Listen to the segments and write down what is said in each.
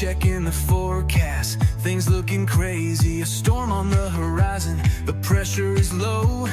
checking the forecast, things looking crazy. A storm on the horizon, the pressure is low.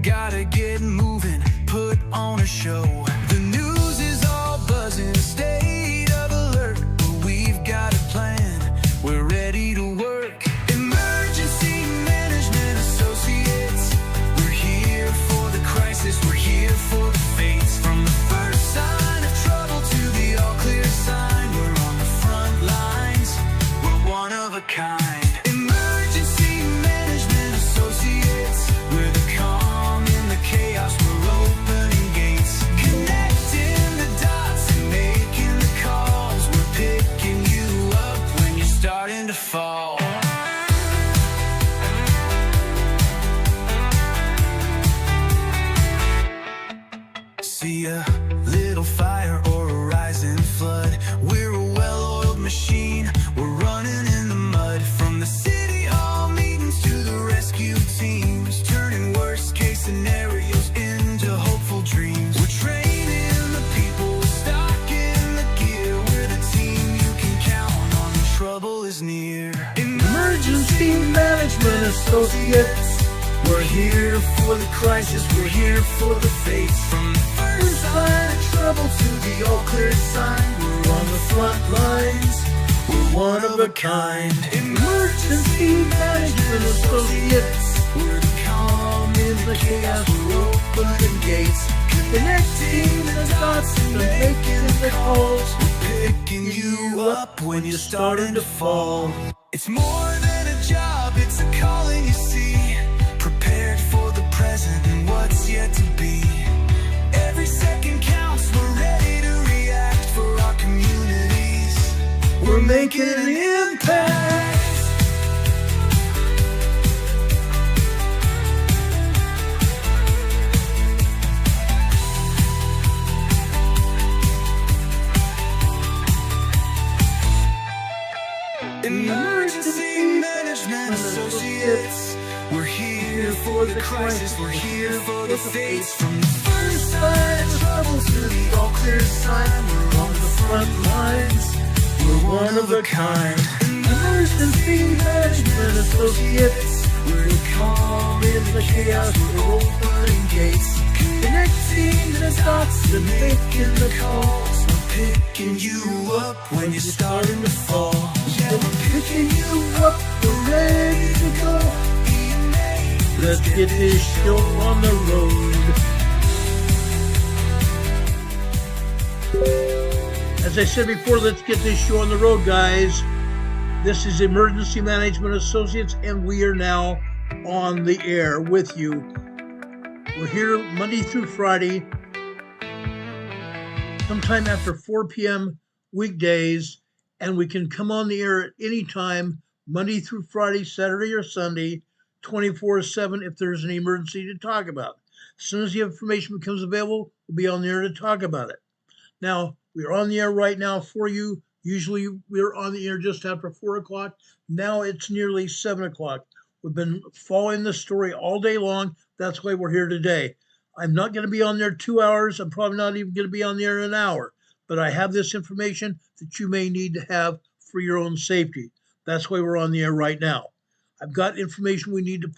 Gotta get moving, put on a show. The news is all buzzing, state of alert, but we've got a plan, we're ready to work. Emergency Management Associates, we're here for the crisis, we're here for the fates. From the first sign of trouble to the all clear sign, we're on the front lines, we're one of a kind. Emergency Management Associates, we're the calm in the chaos, we're opening gates, connecting the dots and making the calls. We're picking you up when you're starting to fall. See a little fire or a rising flood, we're a well-oiled machine, we're running in the mud. From the city hall meetings to the rescue teams, turning worst case scenarios into hopeful dreams. We're training the people, stocking the gear, we're the team you can count on when trouble is near. Emergency Management Associates, We're here for the crisis, we're here for the fates. From the first sign of trouble to the all clear sign, we're on the front lines, we're one of a kind. Emergency Management Associates, we're the calm in the chaos, we're opening gates, connecting the dots and making the calls. we're picking you up when you're starting to fall. It's more than a job, it's a calling, you see. Prepared for the present and what's yet to be. Every second counts, we're ready to react for our communities. We're making an impact. Emergency Management Associates, we're here for the crisis, we're here for the fates. From the first sign of trouble to the all clear sign, we're on the front lines, we're one of a kind. Emergency Management Associates, we're the calm in the chaos, we're opening gates, connecting the dots and making the calls. we're picking you up when you're starting to fall. Yeah, we're Picking you up, we're ready to go. Let's get this show on the road. As I said before, let's get this show on the road, guys. This is Emergency Management Associates, and we are now on the air with you. We're here Monday through Friday, sometime after 4 p.m. weekdays, and we can come on the air at any time, Monday through Friday, Saturday or Sunday, 24/7 if there's an emergency to talk about. As soon as the information becomes available, we'll be on the air to talk about it. Now, we're on the air right now for you. Usually we're on the air just after 4 o'clock. Now it's nearly 7 o'clock. We've been following the story all day long. That's why we're here today. I'm not going to be on there 2 hours. I'm probably not even going to be on the air an hour. But I have this information that you may need to have for your own safety. That's why we're on the air right now. I've got information we need to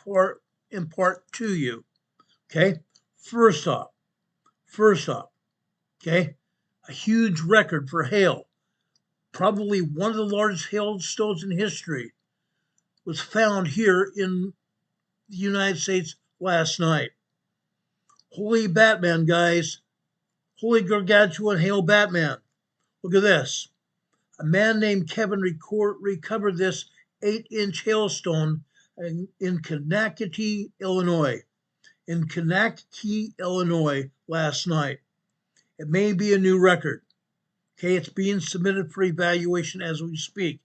impart to you. Okay? First off, okay, a huge record for hail. Probably one of the largest hailstones in history was found here in the United States last night. Holy Batman, guys. Holy gargantuan hail Batman. Look at this. A man named Kevin recovered this 8-inch hailstone in Kankakee, Illinois. Last night. It may be a new record. Okay, it's being submitted for evaluation as we speak.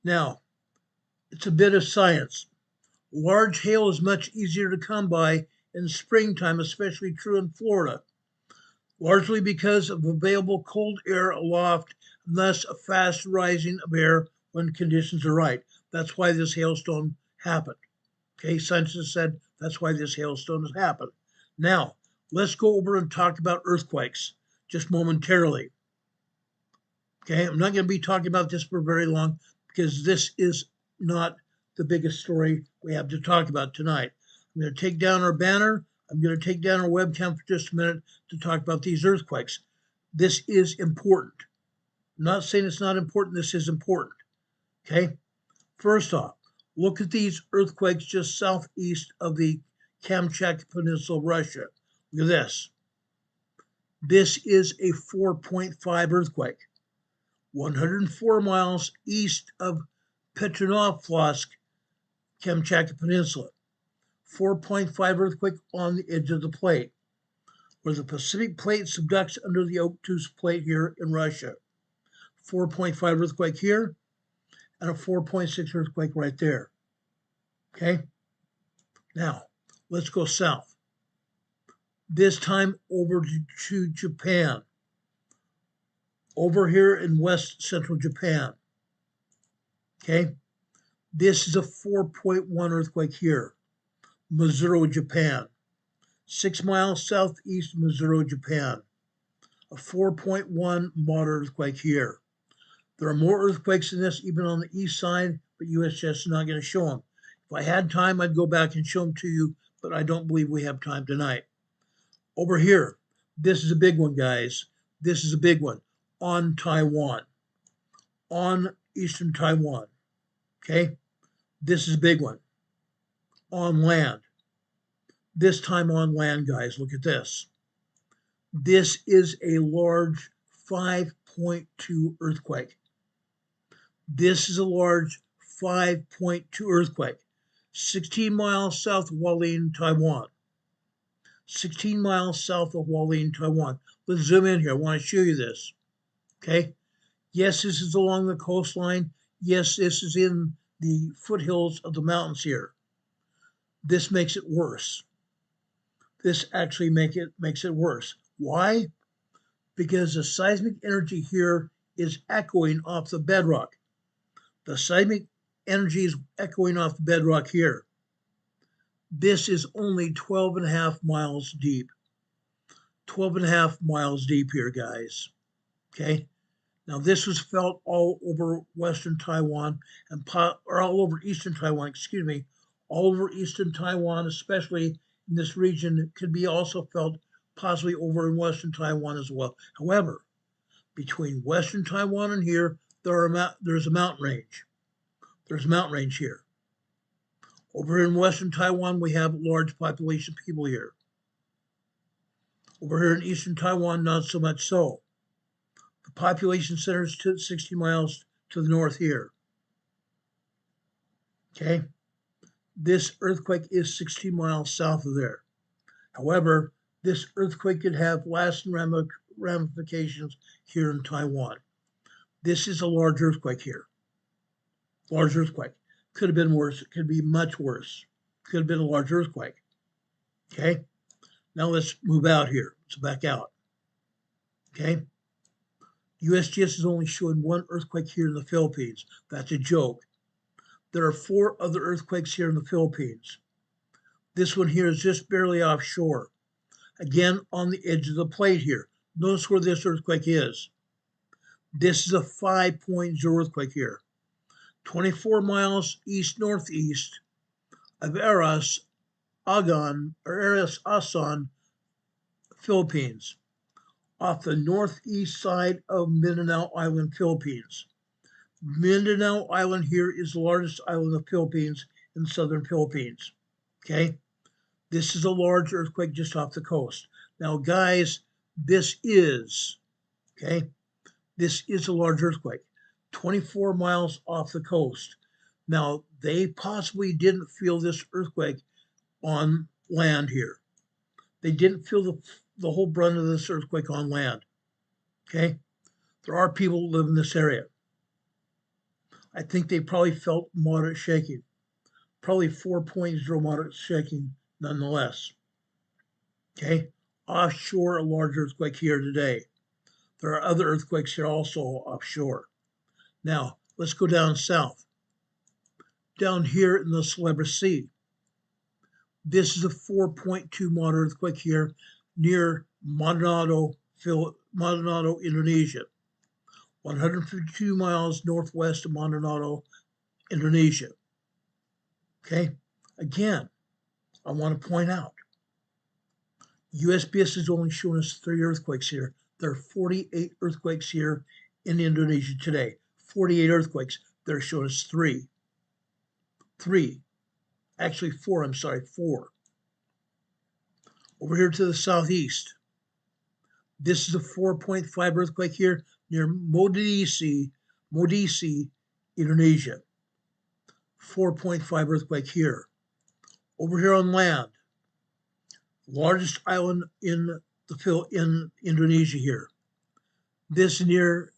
Now, it's a bit of science. Large hail is much easier to come by in springtime, especially true in Florida, largely because of available cold air aloft and thus a fast rising of air when conditions are right. That's why this hailstone happened. Okay, scientists said that's why this hailstone has happened. Now, let's go over and talk about earthquakes just momentarily. Okay, I'm not going to be talking about this for very long because this is not the biggest story we have to talk about tonight. I'm going to take down our banner. I'm going to take down our webcam for just a minute to talk about these earthquakes. This is important. I'm not saying it's not important. This is important. Okay, first off, look at these earthquakes just southeast of the Kamchatka Peninsula, Russia. Look at this. This is a 4.5 earthquake. 104 miles east of Petronovsk, Kamchatka Peninsula. 4.5 earthquake on the edge of the plate, where the Pacific plate subducts under the Obtuse plate here in Russia. 4.5 earthquake here, and a 4.6 earthquake right there. Okay? Now, let's go south. This time over to Japan. Over here in west central Japan. Okay? This is a 4.1 earthquake here. Maizuru, Japan. 6 miles southeast of Maizuru, Japan. A 4.1 moderate earthquake here. There are more earthquakes than this even on the east side, but USGS is not going to show them. If I had time, I'd go back and show them to you, but I don't believe we have time tonight. Over here, this is a big one, guys. This is a big one on Taiwan, on eastern Taiwan. Okay? This is a big one on land. This time on land, guys. Look at this. This is a large 5.2 earthquake. This is a large 5.2 earthquake. 16 miles south of Hualien, Taiwan. 16 miles south of Hualien, Taiwan. Let's zoom in here. I want to show you this. Okay? Yes, this is along the coastline. Yes, this is in the foothills of the mountains here. This makes it worse. This actually makes it worse. Why? Because the seismic energy here is echoing off the bedrock. The seismic energy is echoing off the bedrock here. This is only 12.5 miles deep. 12.5 miles deep here, guys. Okay? Now, this was felt all over western Taiwan, or all over eastern Taiwan, excuse me, all over eastern Taiwan, especially in this region. It could be also felt possibly over in western Taiwan as well. However, between western Taiwan and here, there's a mountain range. There's a mountain range here. Over in western Taiwan, we have a large population of people here. Over here in eastern Taiwan, not so much so. The population center is 60 miles to the north here. Okay? This earthquake is 60 miles south of there. However, this earthquake could have lasting ramifications here in Taiwan. This is a large earthquake here. Large earthquake. Could have been worse. It could be much worse. Could have been a large earthquake. Okay? Now let's move out here. Let's back out. Okay? USGS is only showing one earthquake here in the Philippines. That's a joke. There are 4 other earthquakes here in the Philippines. This one here is just barely offshore. Again, on the edge of the plate here. Notice where this earthquake is. This is a 5.0 earthquake here. 24 miles east-northeast of Aras Asan, Philippines, off the northeast side of Mindanao Island, Philippines. Mindanao Island here is the largest island of the Philippines in the southern Philippines. Okay? This is a large earthquake just off the coast. Now, guys, this is a large earthquake, 24 miles off the coast. Now, they possibly didn't feel this earthquake on land here. They didn't feel the whole brunt of this earthquake on land. Okay? There are people who live in this area. I think they probably felt moderate shaking. Probably 4.0 moderate shaking nonetheless. Okay? Offshore, a large earthquake here today. There are other earthquakes here also offshore. Now, let's go down south. Down here in the Celebes Sea. This is a 4.2 moderate earthquake here near Manado, Indonesia. 152 miles northwest of Montenegro, Indonesia. Okay, again, I want to point out, USGS is only showing us 3 earthquakes here. There are 48 earthquakes here in Indonesia today. 48 earthquakes. They're showing us 3. 3. Actually 4, I'm sorry, 4. Over here to the southeast, this is a 4.5 earthquake here near Modisi, Indonesia. 4.5 earthquake here. Over here on land, largest island in Indonesia here. This near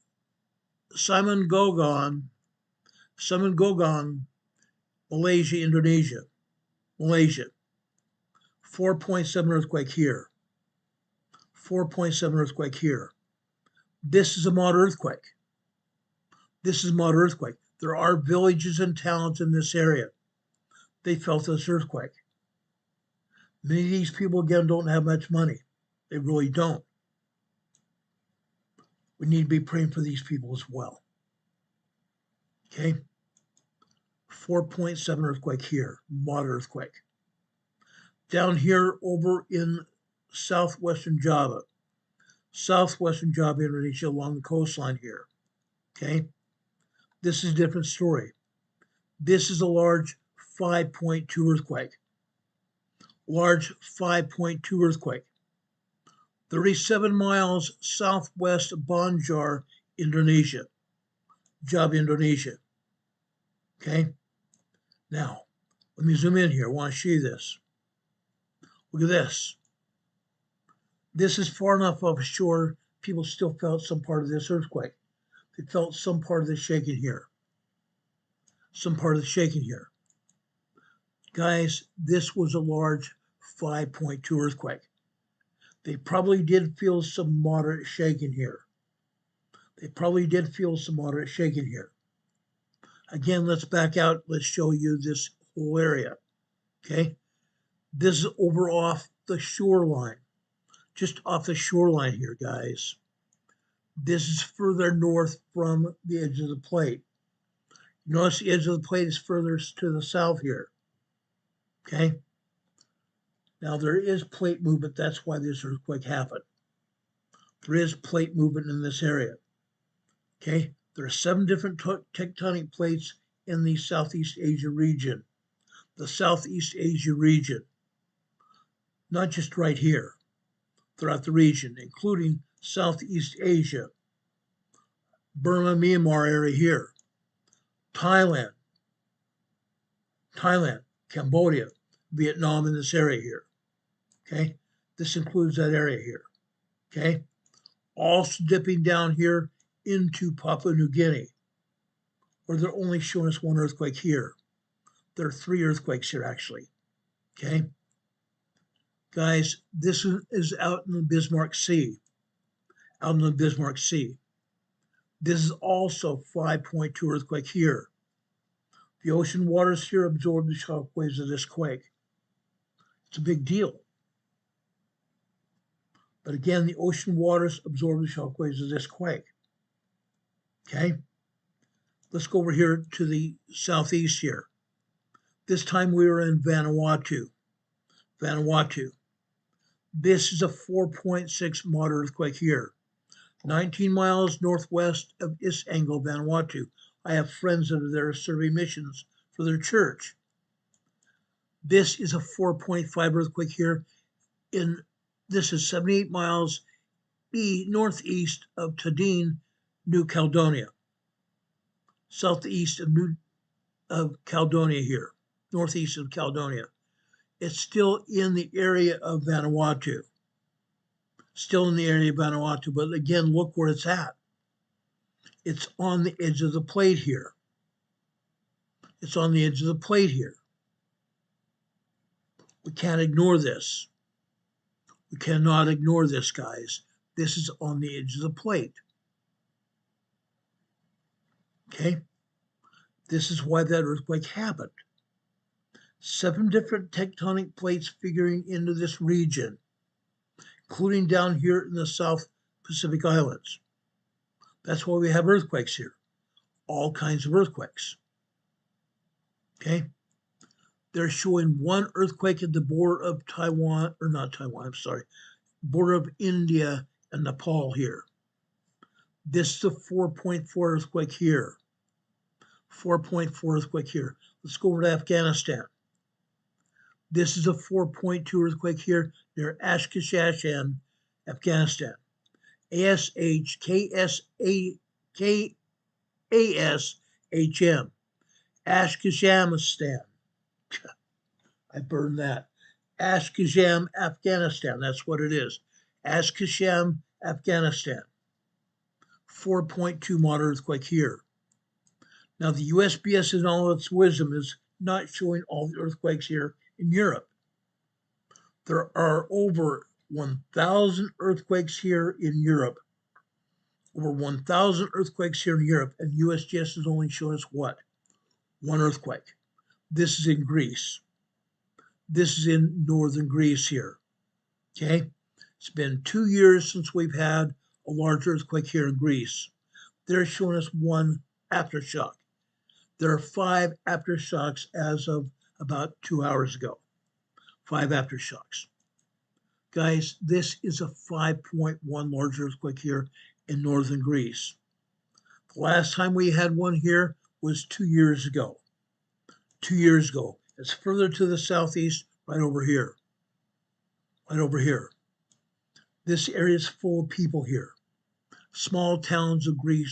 Semenanjung, Malaysia, Indonesia. Malaysia. 4.7 earthquake here. 4.7 earthquake here. This is a moderate earthquake. This is a moderate earthquake. There are villages and towns in this area. They felt this earthquake. Many of these people, again, don't have much money. They really don't. We need to be praying for these people as well. Okay? 4.7 earthquake here, moderate earthquake. Down here over in southwestern Java, Indonesia, along the coastline here. Okay? This is a different story. This is a large 5.2 earthquake. Large 5.2 earthquake. 37 miles southwest of Banjar, Indonesia. Java, Indonesia. Okay? Now, let me zoom in here. I want to show you this. Look at this. This is far enough offshore, people still felt some part of this earthquake. They felt some part of the shaking here. Some part of the shaking here. Guys, this was a large 5.2 earthquake. They probably did feel some moderate shaking here. Again, let's back out. Let's show you this whole area. Okay? This is over off the shoreline. Just off the shoreline here, guys. This is further north from the edge of the plate. Notice the edge of the plate is further to the south here. Okay? Now there is plate movement. That's why this earthquake happened. There is plate movement in this area. Okay? There are 7 different tectonic plates in the Southeast Asia region. The Southeast Asia region. Not just right here. Throughout the region, including Southeast Asia, Burma, Myanmar area here, Thailand, Cambodia, Vietnam in this area here. Okay, this includes that area here. Okay, also dipping down here into Papua New Guinea, where they're only showing us 1 earthquake here. There are 3 earthquakes here actually. Okay. Guys, this is out in the Bismarck Sea. This is also 5.2 earthquake here. The ocean waters here absorb the shock waves of this quake. It's a big deal. But again, the ocean waters absorb the shock waves of this quake. Okay? Let's go over here to the southeast here. This time we were in Vanuatu. This is a 4.6 moderate earthquake here. 19 miles northwest of Isangel, Vanuatu. I have friends that are there serving missions for their church. This is a 4.5 earthquake here. This is 78 miles northeast of Tadine, New Caledonia. Southeast of Caledonia here. Northeast of Caledonia. It's still in the area of Vanuatu. But again, look where it's at. It's on the edge of the plate here. We can't ignore this. We cannot ignore this, guys. This is on the edge of the plate. Okay? This is why that earthquake happened. 7 different tectonic plates figuring into this region, including down here in the South Pacific Islands. That's why we have earthquakes here. All kinds of earthquakes. Okay? They're showing one earthquake at the border of Taiwan, or not Taiwan, I'm sorry, border of India and Nepal here. This is a 4.4 earthquake here. 4.4 earthquake here. Let's go over to Afghanistan. This is a 4.2 earthquake here near Ashkashan, Afghanistan. ASHM. Ashkashamistan. I burned that. Ashkasham, Afghanistan. That's what it is. Ashkasham, Afghanistan. 4.2 moderate earthquake here. Now, the USGS in all its wisdom is not showing all the earthquakes here in Europe. There are over 1,000 earthquakes here in Europe. Over 1,000 earthquakes here in Europe, and USGS is only showing us what? One earthquake. This is in Greece. This is in northern Greece here. Okay? It's been 2 years since we've had a large earthquake here in Greece. They're showing us one aftershock. There are 5 aftershocks as of about 2 hours ago. 5 aftershocks. Guys, this is a 5.1 large earthquake here in northern Greece. The last time we had one here was 2 years ago. 2 years ago. It's further to the southeast, right over here. Right over here. This area is full of people here. Small towns of Greek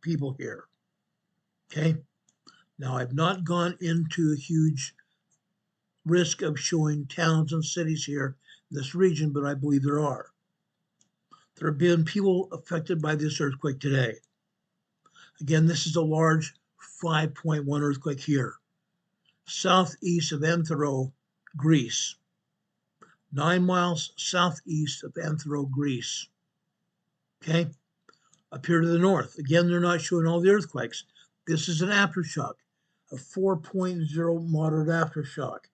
people here. Okay? Now, I've not gone into a huge risk of showing towns and cities here in this region, but I believe there are. There have been people affected by this earthquake today. Again, this is a large 5.1 earthquake here. Southeast of Anthro, Greece. 9 miles southeast of Anthro, Greece. Okay? Up here to the north. Again, they're not showing all the earthquakes. This is an aftershock, a 4.0 moderate aftershock.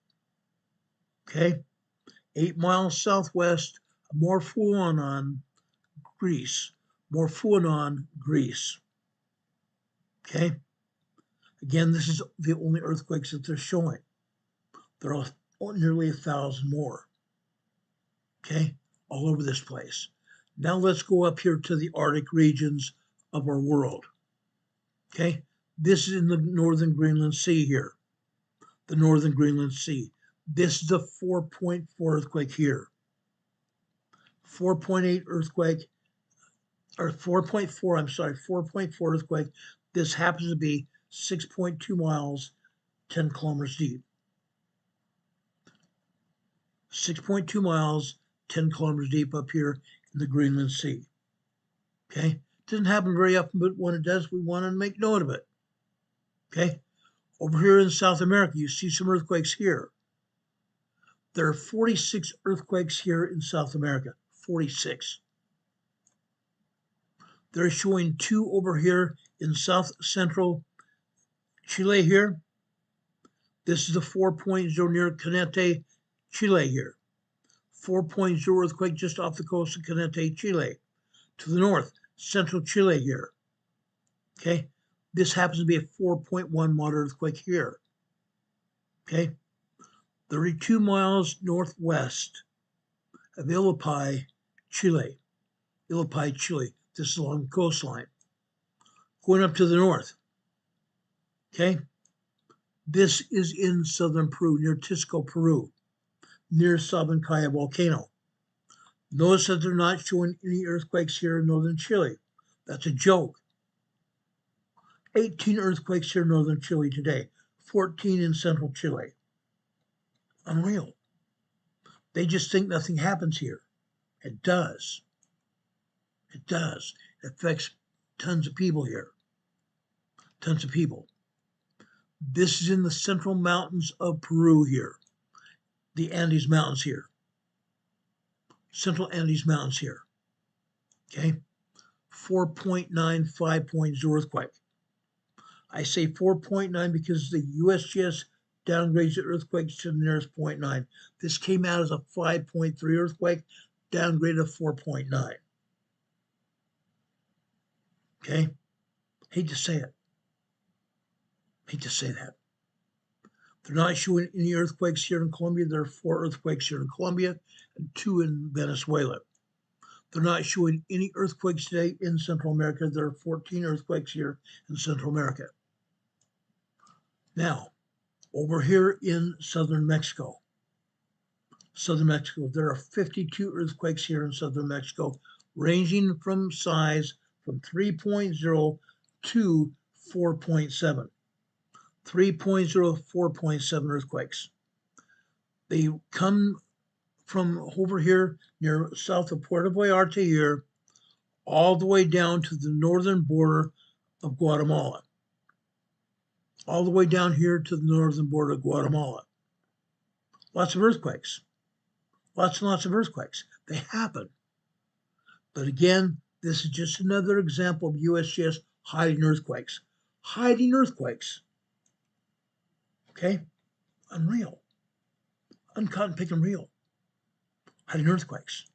Okay? 8 miles southwest of Morfuonon, Greece. Morfuonon, Greece. Okay? Again, this is the only earthquakes that they're showing. There are nearly 1,000 more. Okay? All over this place. Now let's go up here to the Arctic regions of our world. Okay? This is in the northern Greenland Sea here. The northern Greenland Sea. This is a 4.4 earthquake here. 4.8 earthquake, or 4.4, I'm sorry, 4.4 earthquake. This happens to be 6.2 miles, 10 kilometers deep. 6.2 miles, 10 kilometers deep up here in the Greenland Sea. Okay? Doesn't happen very often, but when it does, we want to make note of it. Okay? Over here in South America, you see some earthquakes here. There are 46 earthquakes here in South America. 46. They're showing 2 over here in south central Chile here. This is the 4.0 near Canete, Chile here. 4.0 earthquake just off the coast of Canete, Chile. To the north, central Chile here. Okay? This happens to be a 4.1 moderate earthquake here. Okay? 32 miles northwest of Illapay, Chile. Illapay, Chile. This is along the coastline. Going up to the north. Okay? This is in southern Peru, near Tisco, Peru, near Sabancaya volcano. Notice that they're not showing any earthquakes here in northern Chile. That's a joke. 18 earthquakes here in northern Chile today, 14 in central Chile. Unreal. They just think nothing happens here. It does. It does. It affects tons of people here. Tons of people. This is in the central mountains of Peru here. The Andes Mountains here. Central Andes Mountains here. Okay? 4.9, 5.0 earthquake. I say 4.9 because the USGS downgrades the earthquakes to the nearest 0.9. This came out as a 5.3 earthquake, downgraded to 4.9. Okay? Hate to say it. Hate to say that. They're not showing any earthquakes here in Colombia. There are 4 earthquakes here in Colombia and 2 in Venezuela. They're not showing any earthquakes today in Central America. There are 14 earthquakes here in Central America. Now, over here in southern Mexico, there are 52 earthquakes here in southern Mexico, ranging from size from 3.0 to 4.7. 3.0 to 4.7 earthquakes. They come from over here near south of Puerto Vallarta here, all the way down to the northern border of Guatemala. All the way down here to the northern border of Guatemala. Lots of earthquakes. Lots and lots of earthquakes. They happen. But again, this is just another example of USGS hiding earthquakes. Hiding earthquakes. Okay? Unreal. Uncaught picking real. Hiding earthquakes.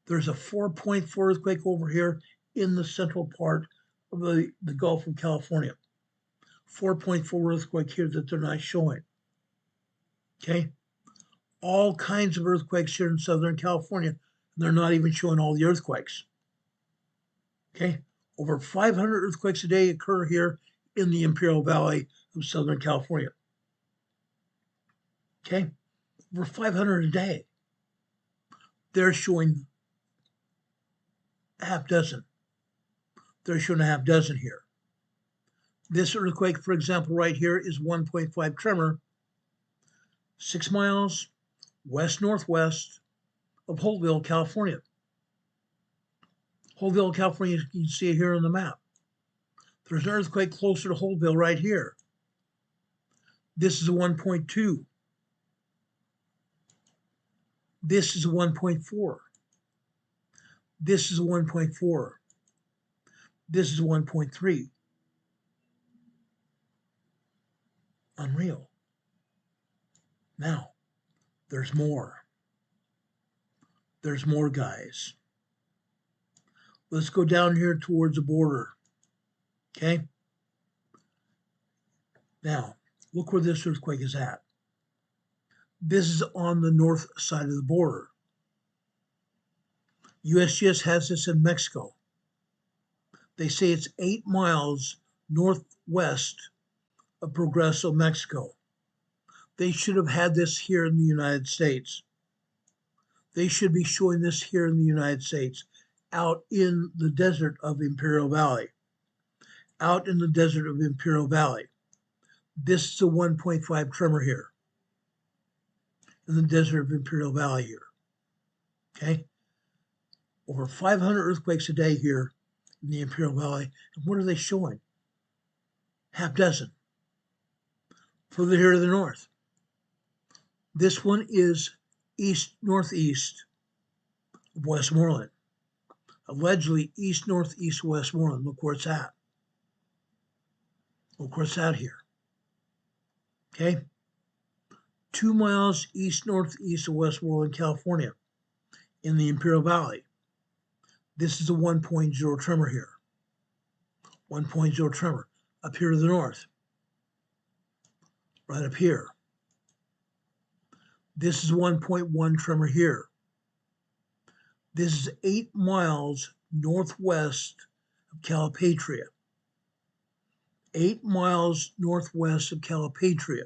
There's a 4.4 earthquake over here in the central part of the Gulf of California. 4.4 earthquake here that they're not showing. Okay? All kinds of earthquakes here in Southern California, and they're not even showing all the earthquakes. Okay? Over 500 earthquakes a day occur here in the Imperial Valley of Southern California. Okay? Over 500 a day. They're showing a half dozen. They're showing a half dozen here. This earthquake, for example, right here is 1.5 tremor, 6 miles west-northwest of Holtville, California. Holtville, California, you can see it here on the map. There's an earthquake closer to Holtville right here. This is a 1.2. This is a 1.4. This is a 1.4. This is a 1.3. Unreal. Now, there's more. There's more, guys. Let's go down here towards the border. Okay? Now, look where this earthquake is at. This is on the north side of the border. USGS has this in Mexico. They say it's 8 miles northwest of Progreso, Mexico. They should have had this here in the United States. They should be showing this here in the United States, out in the desert of Imperial Valley. Out in the desert of Imperial Valley. This is a 1.5 tremor here. In the desert of Imperial Valley here. Okay? Over 500 earthquakes a day here in the Imperial Valley. And what are they showing? Half dozen. Further here to the north. This one is east-northeast of Westmoreland. Allegedly east-northeast of Westmoreland. Look where it's at. Look where it's at here. Okay? 2 miles east-northeast of Westmoreland, California, in the Imperial Valley. This is a 1.0 tremor here. 1.0 tremor up here to the north. Right up here. This is 1.1 tremor here. This is 8 miles northwest of Calipatria. 8 miles northwest of Calipatria.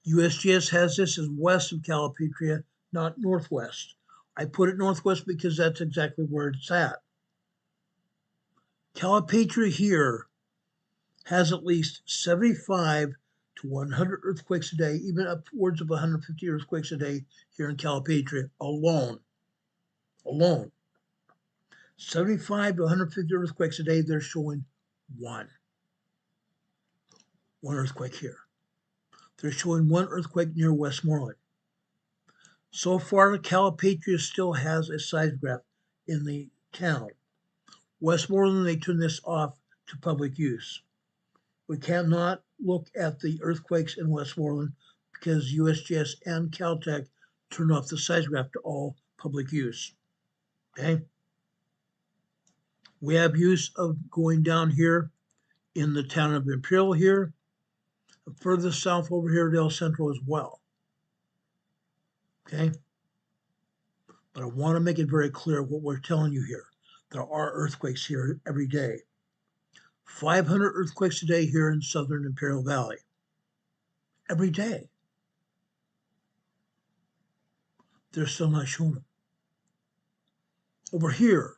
USGS has this as west of Calipatria, not northwest. I put it northwest because that's exactly where it's at. Calipatria here has at least 75 to 100 earthquakes a day, even upwards of 150 earthquakes a day here in Calipatria alone. Alone. 75 to 150 earthquakes a day, they're showing one. One earthquake here. They're showing one earthquake near Westmoreland. So far, Calipatria still has a seismograph in the town. Westmoreland, they turned this off to public use. We cannot look at the earthquakes in Westmoreland because USGS and Caltech turned off the seismograph to all public use. Okay? We have use of going down here in the town of Imperial here, further south over here, Del Centro as well. Okay? But I want to make it very clear what we're telling you here. There are earthquakes here every day. 500 earthquakes a day here in southern Imperial Valley. Every day. They're still not showing them. Over here,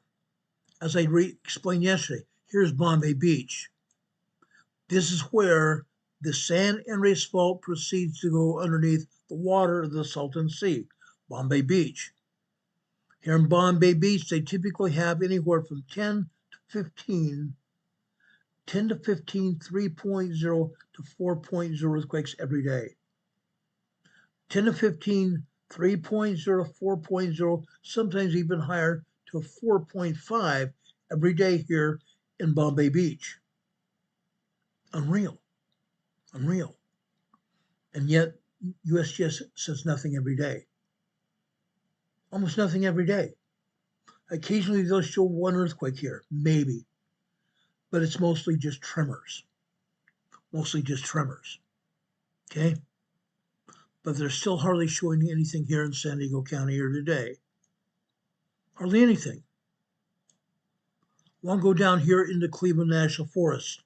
as I explained yesterday, here's Bombay Beach. This is where the San Andreas Fault proceeds to go underneath the water of the Salton Sea, Bombay Beach. Here in Bombay Beach, they typically have anywhere from 10 to 15 3.0 to 4.0 earthquakes every day. 10 to 15, 3.0 to 4.0, sometimes even higher to 4.5 every day here in Bombay Beach. Unreal. Unreal. And yet, USGS says nothing every day. Almost nothing every day. Occasionally they'll show one earthquake here, maybe. But it's mostly just tremors. Mostly just tremors. Okay? But they're still hardly showing anything here in San Diego County here today. Hardly anything. Won't go down here into Cleveland National Forest.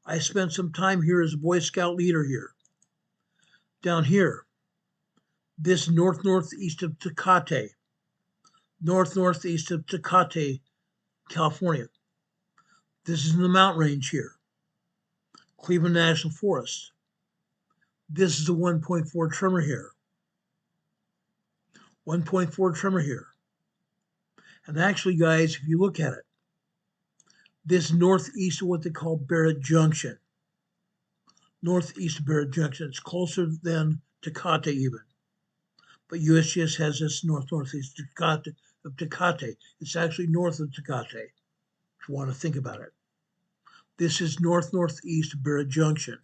I spent some time here as a Boy Scout leader here. Down here, this northeast of Tecate, northeast of Tecate, California. This is in the mountain range here, Cleveland National Forest. This is a 1.4 tremor here. 1.4 tremor here. And actually, guys, if you look at it, this northeast of what they call Barrett Junction. Northeast of Barrett Junction. It's closer than Tecate even. But USGS has this northeast of Tecate. It's actually north of Tecate, if you want to think about it. This is northeast of Barrett Junction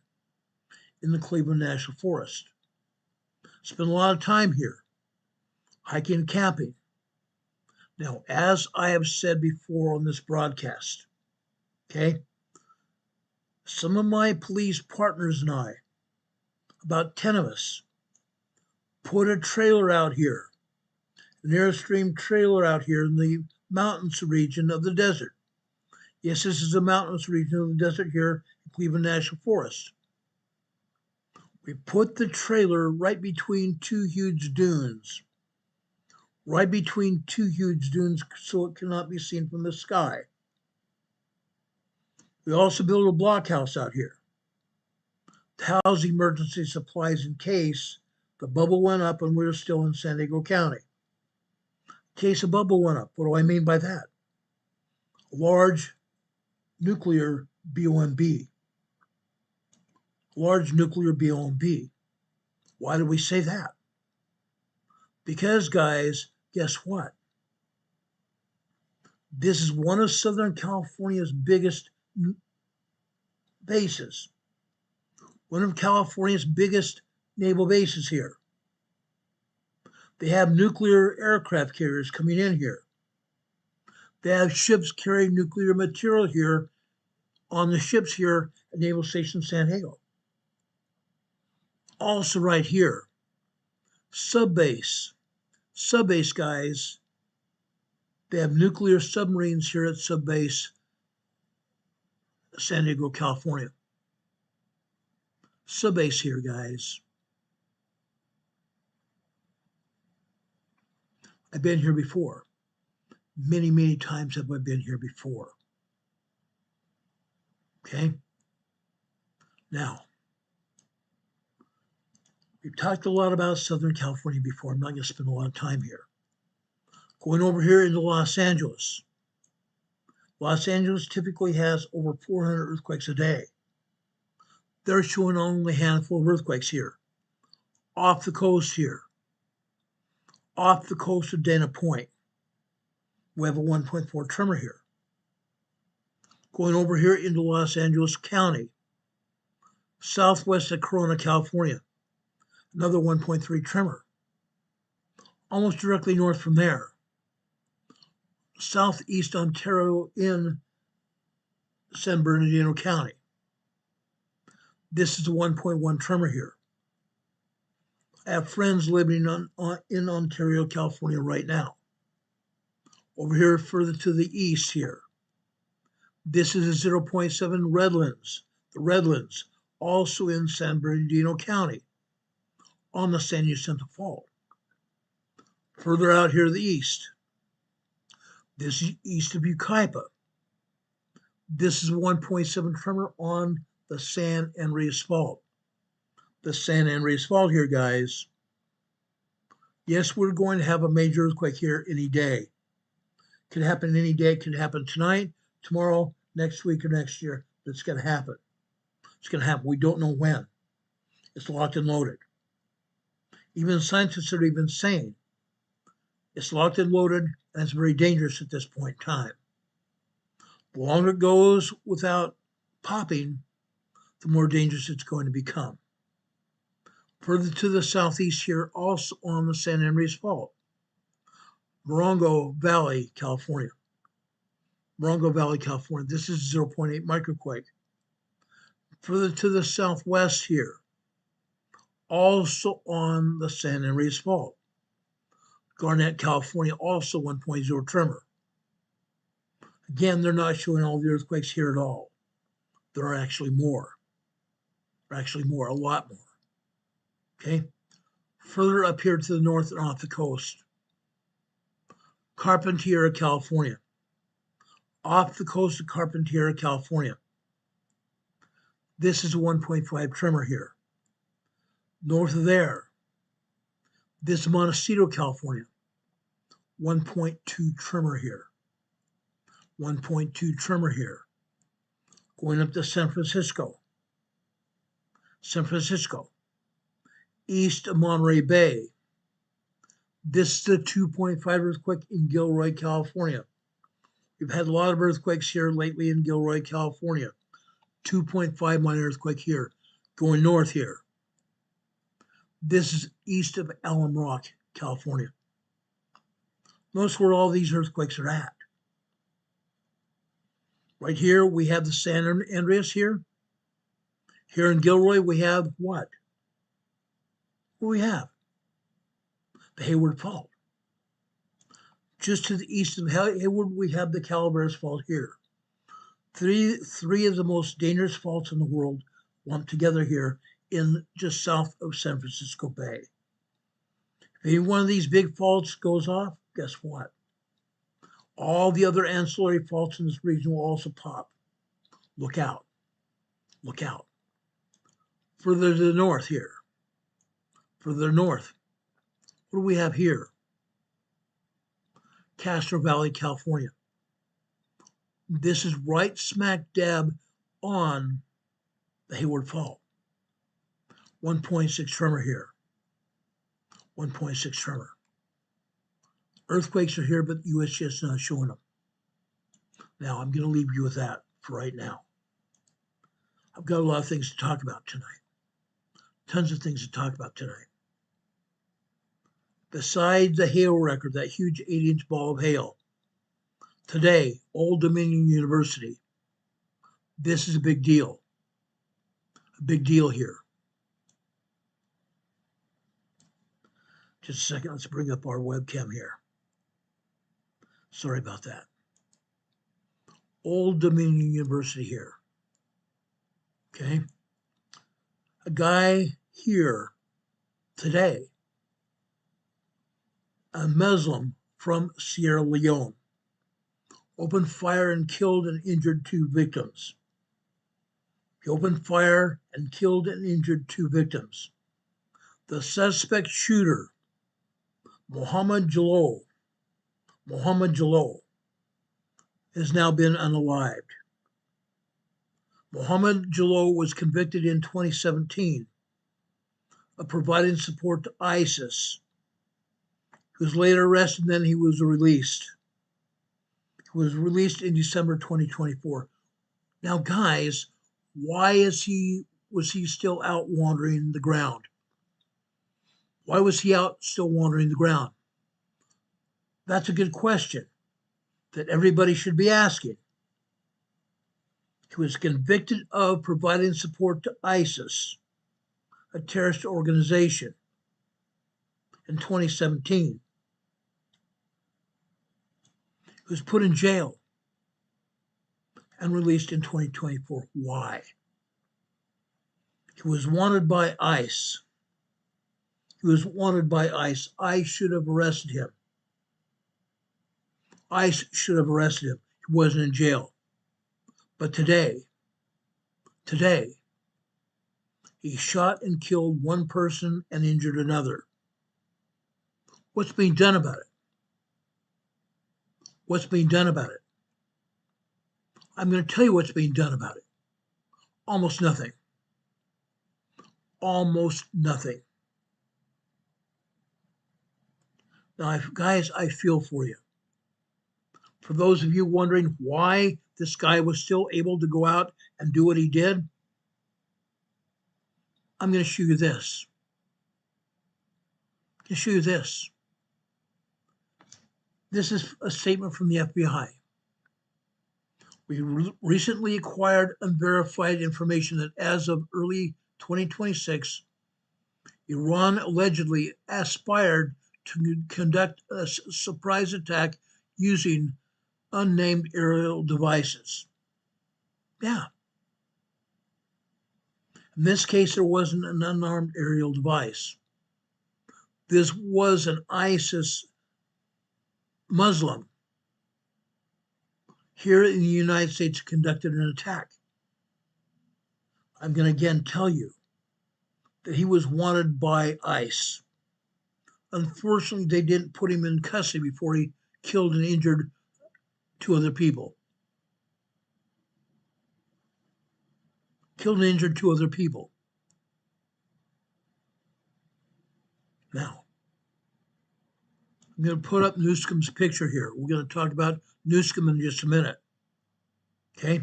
in the Cleveland National Forest. Spent a lot of time here, hiking and camping. Now, as I have said before on this broadcast, okay, some of my police partners and I, about 10 of us, put a trailer out here, an Airstream trailer out here in the mountains region of the desert. Yes, this is the mountainous region of the desert here in Cleveland National Forest. We put the trailer right between two huge dunes. Right between two huge dunes so it cannot be seen from the sky. We also built a blockhouse out here to house emergency supplies in case the bubble went up and we were still in San Diego County. In case a bubble went up, what do I mean by that? A large nuclear BOMB. Large nuclear BOMB. Why do we say that? Because, guys, guess what? This is one of Southern California's biggest bases. One of California's biggest naval bases here. They have nuclear aircraft carriers coming in here. They have ships carrying nuclear material here on the ships here at Naval Station San Diego. Also right here, subbase. Subbase, guys. They have nuclear submarines here at subbase San Diego, California. Subbase here, guys. I've been here before. Many, many times have I been here before. Okay? Now, we've talked a lot about Southern California before. I'm not going to spend a lot of time here. Going over here into Los Angeles. Los Angeles typically has over 400 earthquakes a day. They're showing only a handful of earthquakes here. Off the coast here. Off the coast of Dana Point. We have a 1.4 tremor here. Going over here into Los Angeles County. Southwest of Corona, California. Another 1.3 tremor. Almost directly north from there. southeast Ontario in San Bernardino County. This is a 1.1 tremor here. I have friends living in Ontario, California right now. Over here, further to the east here, this is a 0.7 Redlands. The Redlands, also in San Bernardino County, on the San Jacinto Fault. Further out here to the east, this is east of Yucaipa. This is a 1.7 tremor on the San Andreas Fault. The San Andreas Fault here, guys. Yes, we're going to have a major earthquake here any day. Could happen any day. It could happen tonight, tomorrow, next week, or next year. It's going to happen. It's going to happen. We don't know when. It's locked and loaded. Even scientists are even saying it's locked and loaded, and it's very dangerous at this point in time. The longer it goes without popping, the more dangerous it's going to become. Further to the southeast here, also on the San Andreas Fault, Morongo Valley, California. Morongo Valley, California. This is 0.8 microquake. Further to the southwest here, also on the San Andreas Fault, Garnett, California, also 1.0 tremor. Again, they're not showing all the earthquakes here at all. There are actually more. A lot more. Okay? Further up here to the north and off the coast, Carpentier, California. Off the coast of Carpentier, California. This is a 1.5 tremor here. North of there, this is Montecito, California. 1.2 tremor here. 1.2 tremor here. Going up to San Francisco. San Francisco. East of Monterey Bay. This is a 2.5 earthquake in Gilroy, California. We've had a lot of earthquakes here lately in Gilroy, California. 2.5 minor earthquake here. Going north here. This is east of Alum Rock, California. Notice where all these earthquakes are at. Right here, we have the San Andreas here. Here in Gilroy, we have what? What do we have? The Hayward Fault. Just to the east of Hayward, we have the Calaveras Fault here. Three of the most dangerous faults in the world lumped together here in just south of San Francisco Bay. If any one of these big faults goes off, guess what? All the other ancillary faults in this region will also pop. Look out. Look out. Further to the north here. Further north. What do we have here? Castro Valley, California. This is right smack dab on the Hayward Fault. 1.6 tremor here. 1.6 tremor. Earthquakes are here, but the USGS is not showing them. Now, I'm going to leave you with that for right now. I've got a lot of things to talk about tonight. Tons of things to talk about tonight. Besides the hail record, that huge 8-inch ball of hail, today, Old Dominion University, this is a big deal. A big deal here. Just a second, let's bring up our webcam here. Sorry about that. Old Dominion University here. Okay. A guy here today, a Muslim from Sierra Leone, opened fire and killed and injured 2 victims. He opened fire and killed and injured 2 victims. The suspect shooter, Mohammed Jallow, has now been unalived. Mohammed Jallow was convicted in 2017 of providing support to ISIS. He was later arrested and then he was released. He was released in December 2024. Now, guys, why was he still out wandering the ground? Why was he out still wandering the ground? That's a good question. that everybody should be asking. He was convicted of providing support to ISIS, a terrorist organization, in 2017. He was put in jail and released in 2024. Why? He was wanted by ICE. He was wanted by ICE. ICE should have arrested him. ICE should have arrested him. He wasn't in jail. But today, he shot and killed one person and injured another. What's being done about it? What's being done about it? I'm going to tell you what's being done about it. Almost nothing. Almost nothing. Now, guys, I feel for you. For those of you wondering why this guy was still able to go out and do what he did, I'm going to show you this. This is a statement from the FBI. We recently acquired unverified information that as of early 2026, Iran allegedly aspired to conduct a surprise attack using unnamed aerial devices. Yeah. In this case, there wasn't an unarmed aerial device. This was an ISIS Muslim here in the United States conducted an attack. I'm going to again tell you that he was wanted by ICE. Unfortunately, they didn't put him in custody before he killed and injured two other people. Now, I'm going to put up Newsom's picture here. We're going to talk about Newsom in just a minute. Okay?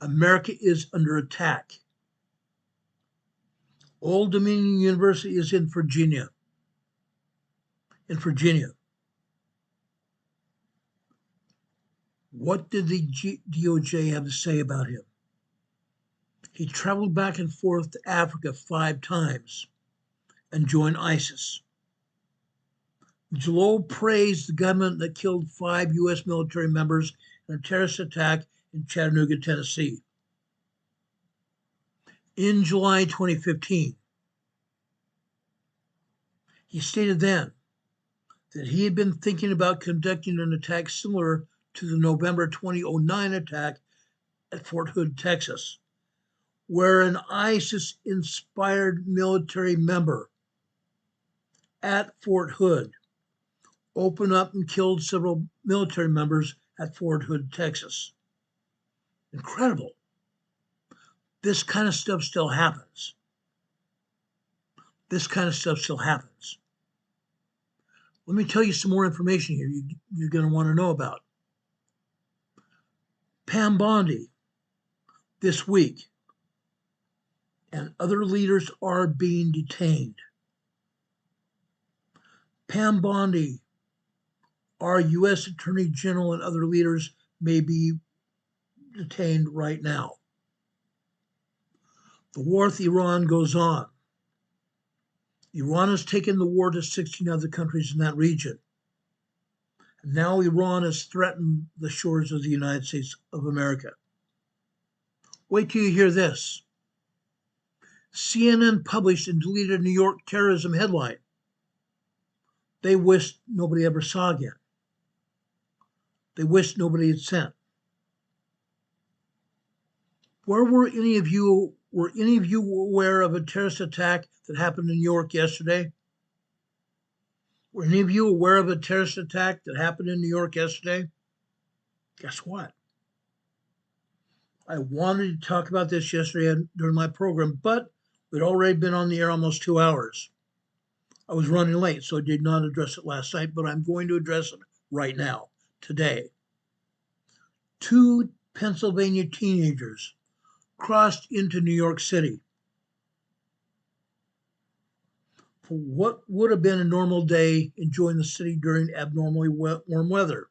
America is under attack. Old Dominion University is in Virginia. What did the DOJ have to say about him? He traveled back and forth to Africa 5 times and joined ISIS. Jalou praised the government that killed 5 U.S. military members in a terrorist attack in Chattanooga, Tennessee. In July 2015, he stated then that he had been thinking about conducting an attack similar to the November 2009 attack at Fort Hood, Texas, where an ISIS-inspired military member at Fort Hood opened up and killed several military members at Fort Hood, Texas. Incredible. This kind of stuff still happens. Let me tell you some more information here you're going to want to know about. Pam Bondi this week and other leaders are being detained. Pam Bondi, our U.S. Attorney General, and other leaders may be detained right now. The war with Iran goes on. Iran has taken the war to 16 other countries in that region. And now Iran has threatened the shores of the United States of America. Wait till you hear this. CNN published and deleted a New York terrorism headline they wished nobody ever saw again. They wished nobody had sent. Were any of you aware of a terrorist attack that happened in New York yesterday? Were any of you aware of a terrorist attack that happened in New York yesterday? Guess what? I wanted to talk about this yesterday during my program, but we'd already been on the air almost 2 hours. I was running late, so I did not address it last night, but I'm going to address it right now, today. 2 Pennsylvania teenagers crossed into New York City for what would have been a normal day, enjoying the city during abnormally warm weather.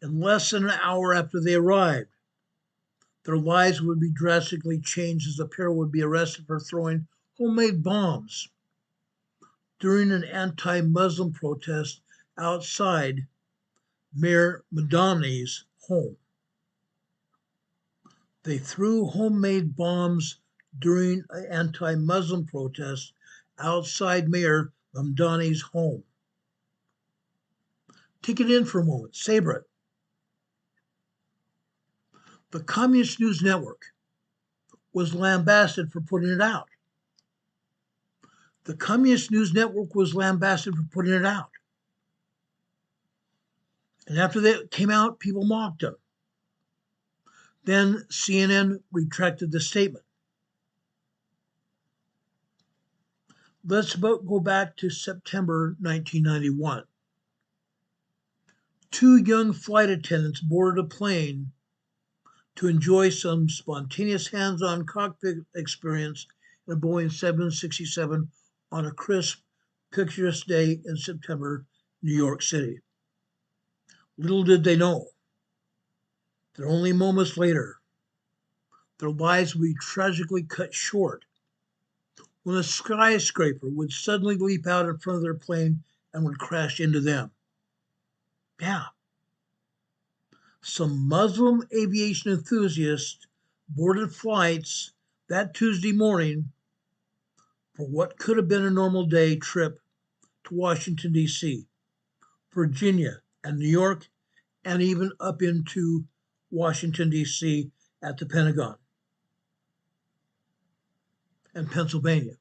In less than an hour after they arrived, their lives would be drastically changed as the pair would be arrested for throwing homemade bombs during an anti-Muslim protest outside Mayor Madani's home. They threw homemade bombs during an anti-Muslim protest outside Mayor Mamdani's home. Take it in for a moment, savor it. The Communist News Network was lambasted for putting it out. The Communist News Network was lambasted for putting it out. And after that came out, people mocked them. Then CNN retracted the statement. Let's go back to September 1991. Two young flight attendants boarded a plane to enjoy some spontaneous hands-on cockpit experience in a Boeing 767 on a crisp, picturesque day in September, New York City. Little did they know that only moments later, their lives would be tragically cut short when a skyscraper would suddenly leap out in front of their plane and would crash into them. Yeah. Some Muslim aviation enthusiasts boarded flights that Tuesday morning for what could have been a normal day trip to Washington, D.C., Virginia, and New York, and even up into Washington, D.C. at the Pentagon and Pennsylvania.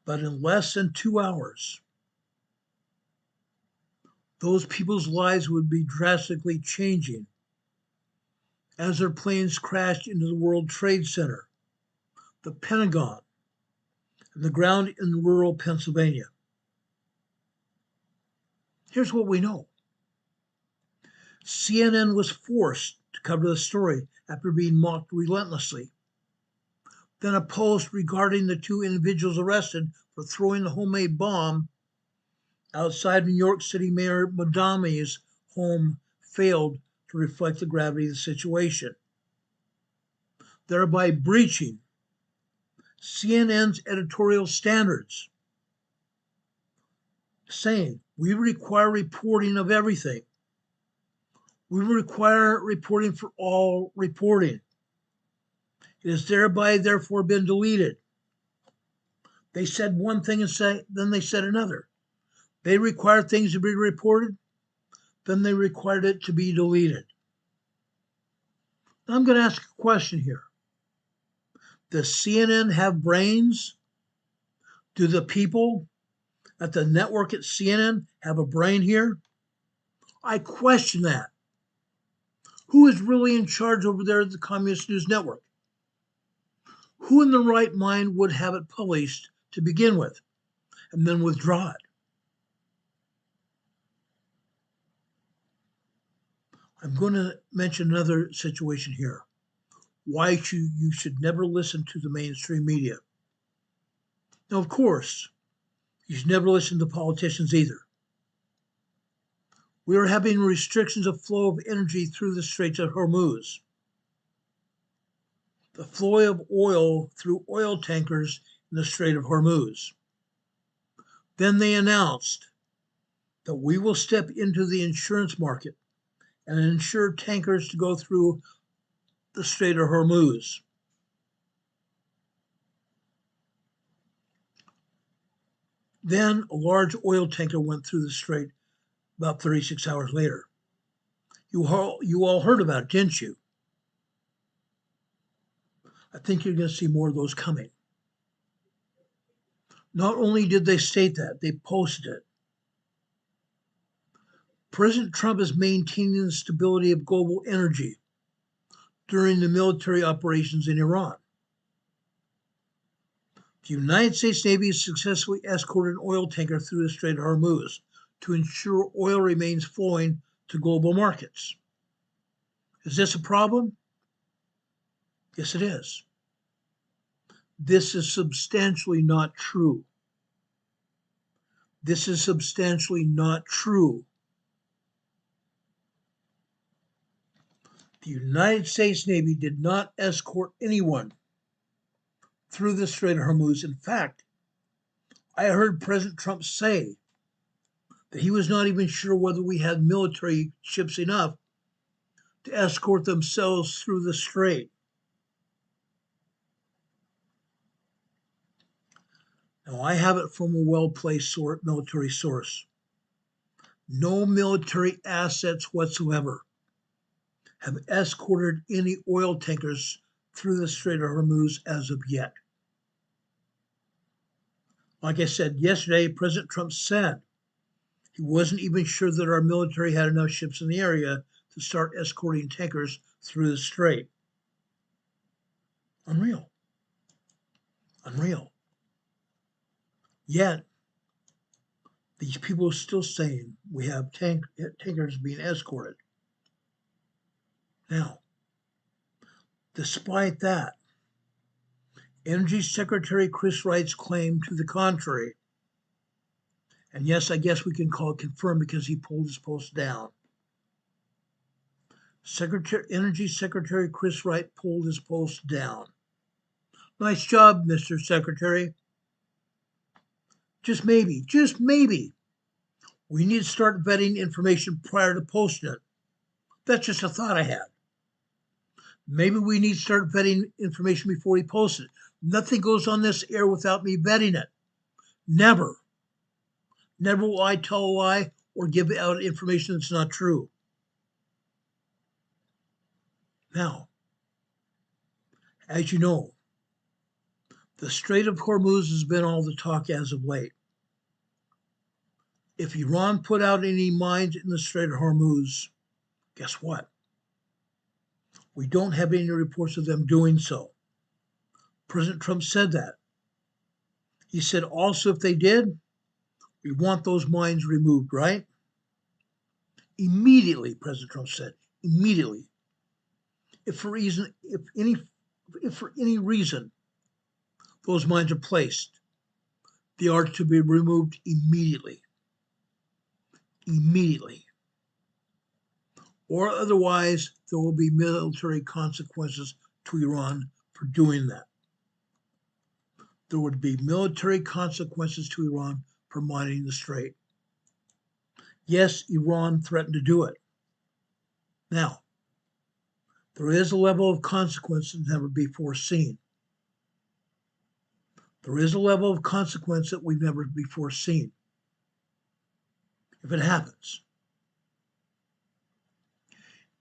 But in less than 2 hours, those people's lives would be drastically changing as their planes crashed into the World Trade Center, the Pentagon, and the ground in rural Pennsylvania. Here's what we know. CNN was forced to cover the story after being mocked relentlessly. Then a post regarding the two individuals arrested for throwing the homemade bomb outside New York City Mayor Madani's home failed to reflect the gravity of the situation, thereby breaching CNN's editorial standards, saying, "We require reporting of everything. We require reporting for all reporting. It has therefore been deleted." They said one thing and then they said another. They required things to be reported, then they required it to be deleted. Now I'm going to ask a question here. Does CNN have brains? Do the people at the network at CNN have a brain here? I question that. Who is really in charge over there at the Communist News Network? Who in the right mind would have it published to begin with and then withdraw it? I'm going to mention another situation here. Why you should never listen to the mainstream media. Now, of course, you should never listen to politicians either. We are having restrictions of flow of energy through the Straits of Hormuz. The flow of oil through oil tankers in the Strait of Hormuz. Then they announced that we will step into the insurance market and insure tankers to go through the Strait of Hormuz. Then a large oil tanker went through the strait about 36 hours later. You all heard about it, didn't you? I think you're going to see more of those coming. Not only did they state that, they posted it. President Trump is maintaining the stability of global energy during the military operations in Iran. The United States Navy has successfully escorted an oil tanker through the Strait of Hormuz to ensure oil remains flowing to global markets. Is this a problem? Yes, it is. This is substantially not true. This is substantially not true. The United States Navy did not escort anyone through the Strait of Hormuz. In fact, I heard President Trump say that he was not even sure whether we had military ships enough to escort themselves through the strait. Now, I have it from a well-placed military source. No military assets whatsoever have escorted any oil tankers through the Strait of Hormuz as of yet. Like I said yesterday, President Trump said he wasn't even sure that our military had enough ships in the area to start escorting tankers through the strait. Unreal. Unreal. Yet, these people are still saying we have tankers being escorted. Now, despite that, Energy Secretary Chris Wright's claim to the contrary, and yes, I guess we can call it confirmed because he pulled his post down. Energy Secretary Chris Wright pulled his post down. Nice job, Mr. Secretary. Just maybe, we need to start vetting information prior to posting it. That's just a thought I had. Maybe we need to start vetting information before we post it. Nothing goes on this air without me vetting it. Never. Never will I tell a lie or give out information that's not true. Now, as you know, the Strait of Hormuz has been all the talk as of late. If Iran put out any mines in the Strait of Hormuz, guess what? We don't have any reports of them doing so. President Trump said that. He said also if they did, we want those mines removed, right? Immediately, President Trump said, immediately. If for any reason those mines are placed, they are to be removed immediately. Immediately. Or otherwise, there will be military consequences to Iran for doing that. There would be military consequences to Iran for mining the strait. Yes, Iran threatened to do it. Now, there is a level of consequence that never before seen. There is a level of consequence that we've never before seen. If it happens.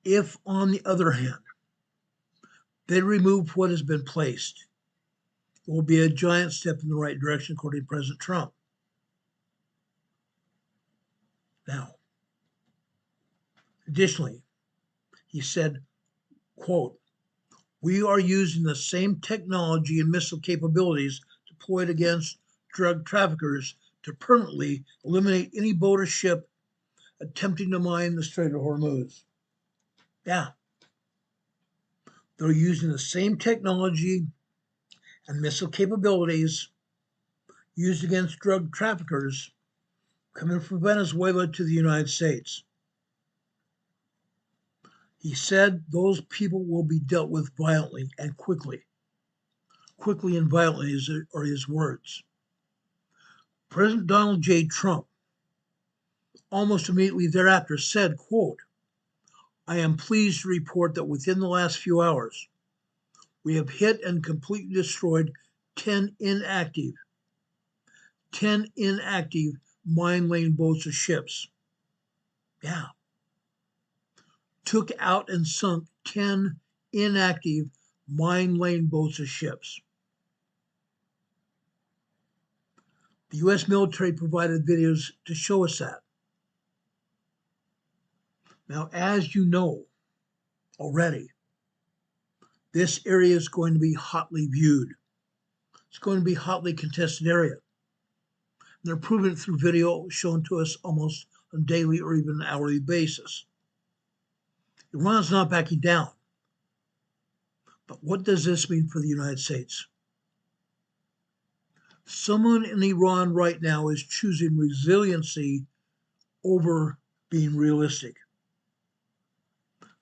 If, on the other hand, they remove what has been placed, it will be a giant step in the right direction, according to President Trump. Now, additionally, he said, quote, "We are using the same technology and missile capabilities deployed against drug traffickers to permanently eliminate any boat or ship attempting to mine the Strait of Hormuz." Yeah. They're using the same technology and missile capabilities used against drug traffickers coming from Venezuela to the United States. He said those people will be dealt with violently and quickly. Quickly and violently are his words. President Donald J. Trump almost immediately thereafter said, quote, "I am pleased to report that within the last few hours, we have hit and completely destroyed 10 inactive mine-laying boats or ships." Yeah. Took out and sunk 10 inactive mine-laying boats or ships. The U.S. military provided videos to show us that. Now, as you know already, this area is going to be hotly viewed. It's going to be a hotly contested area. And they're proving it through video shown to us almost on a daily or even an hourly basis. Iran's not backing down. But what does this mean for the United States? Someone in Iran right now is choosing resiliency over being realistic.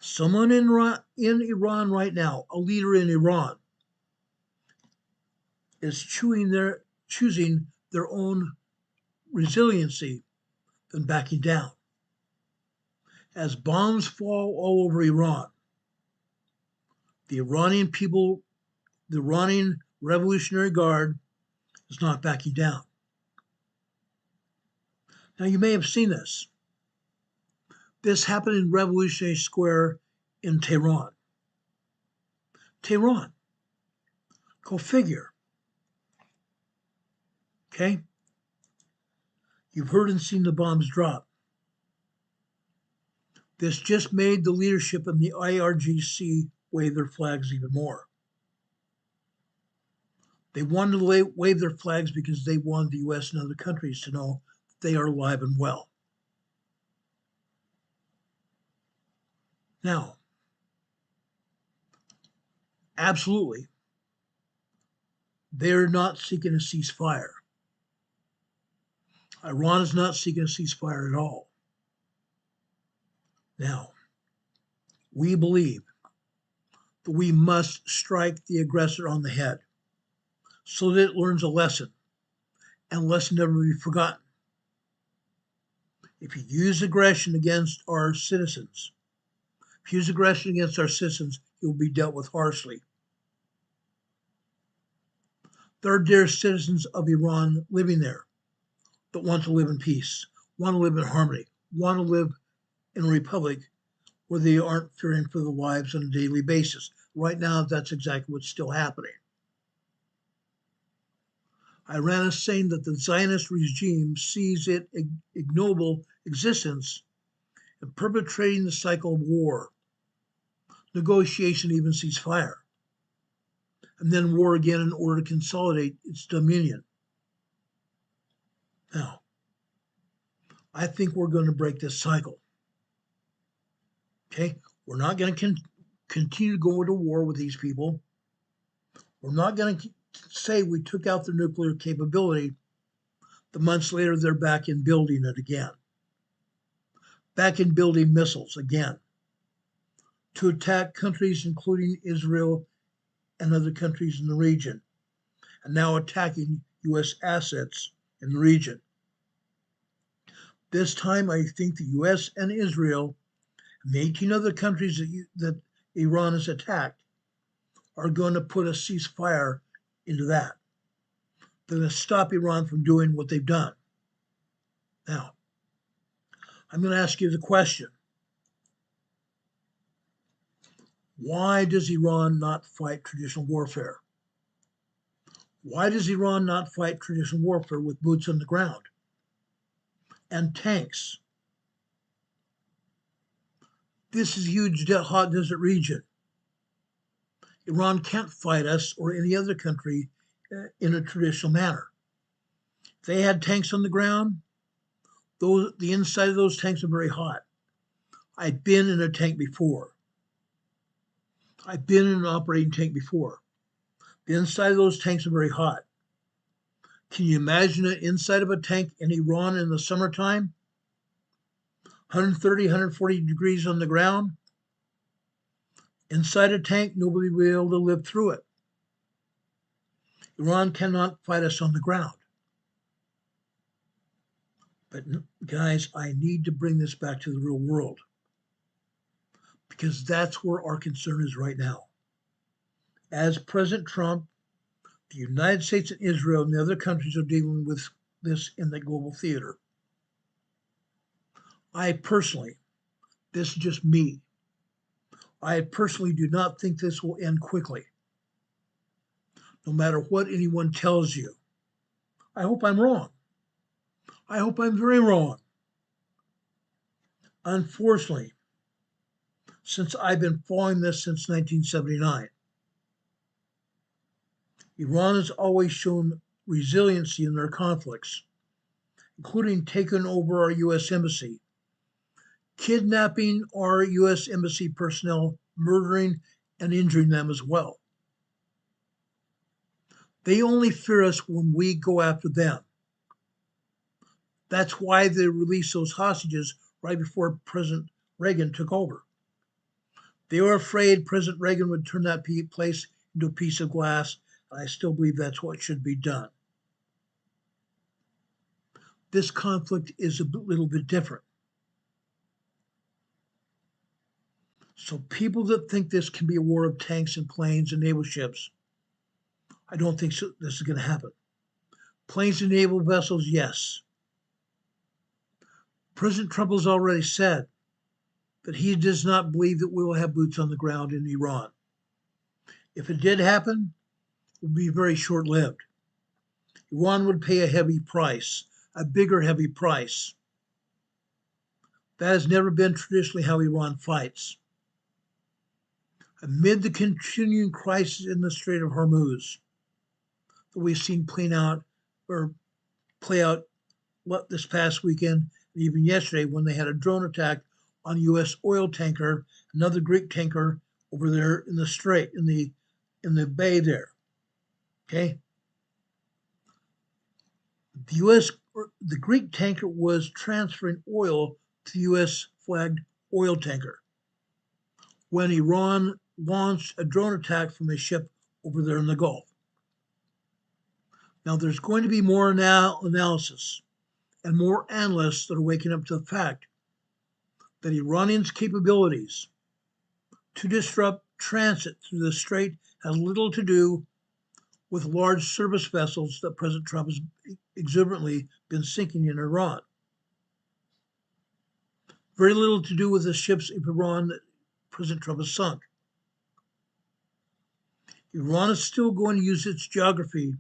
Someone in Iran right now, a leader in Iran, is choosing their own resiliency than backing down. As bombs fall all over Iran, the Iranian people, the Iranian Revolutionary Guard, is not backing down. Now, you may have seen this. This happened in Revolutionary Square in Tehran. Tehran. Go figure. Okay? You've heard and seen the bombs drop. This just made the leadership in the IRGC wave their flags even more. They wanted to wave their flags because they wanted the U.S. and other countries to know they are alive and well. Now, absolutely, they're not seeking a ceasefire. Iran is not seeking a ceasefire at all. Now, we believe that we must strike the aggressor on the head so that it learns a lesson, and a lesson never be forgotten. If you use aggression against our citizens, you'll be dealt with harshly. There are dear citizens of Iran living there that want to live in peace, want to live in harmony, want to live in a republic where they aren't fearing for their lives on a daily basis. Right now, that's exactly what's still happening. Iran is saying that the Zionist regime sees it ignoble existence in perpetrating the cycle of war, negotiation, even ceasefire, and then war again in order to consolidate its dominion. Now, I think we're going to break this cycle. Okay? We're not going to continue to go into war with these people. We're not going to say we took out their nuclear capability. The months later, they're back in building it again. Back in building missiles again to attack countries, including Israel and other countries in the region, and now attacking U.S. assets in the region. This time, I think the U.S. and Israel and the 18 other countries that Iran has attacked are going to put a ceasefire into that. They're going to stop Iran from doing what they've done. Now, I'm going to ask you the question. Why does Iran not fight traditional warfare? Why does Iran not fight traditional warfare with boots on the ground and tanks? This is a huge hot desert region. Iran can't fight us or any other country in a traditional manner. If they had tanks on the ground, the inside of those tanks are very hot. I've been in a tank before. I've been in an operating tank before. The inside of those tanks are very hot. Can you imagine the inside of a tank in Iran in the summertime? 130, 140 degrees on the ground. Inside a tank, nobody will be able to live through it. Iran cannot fight us on the ground. But guys, I need to bring this back to the real world because that's where our concern is right now. As President Trump, the United States and Israel and the other countries are dealing with this in the global theater. This is just me, I personally do not think this will end quickly. No matter what anyone tells you. I hope I'm wrong. I hope I'm very wrong. Unfortunately, since I've been following this since 1979, Iran has always shown resiliency in their conflicts, including taking over our U.S. Embassy, kidnapping our U.S. Embassy personnel, murdering and injuring them as well. They only fear us when we go after them. That's why they released those hostages right before President Reagan took over. They were afraid President Reagan would turn that place into a piece of glass, and I still believe that's what should be done. This conflict is a little bit different. So people that think this can be a war of tanks and planes and naval ships, I don't think this is going to happen. Planes and naval vessels, yes. President Trump has already said that he does not believe that we will have boots on the ground in Iran. If it did happen, it would be very short-lived. Iran would pay a heavy price, a bigger heavy price. That has never been traditionally how Iran fights. Amid the continuing crisis in the Strait of Hormuz that we've seen play out this past weekend, and even yesterday when they had a drone attack on a U.S. oil tanker, another Greek tanker over there in the strait, in the bay there. Okay, the Greek tanker was transferring oil to the U.S. flagged oil tanker when Iran launched a drone attack from a ship over there in the Gulf. Now, there's going to be more analysis and more analysts that are waking up to the fact that Iranians' capabilities to disrupt transit through the strait has little to do with large service vessels that President Trump has exuberantly been sinking in Iran. Very little to do with the ships of Iran that President Trump has sunk. Iran is still going to use its geography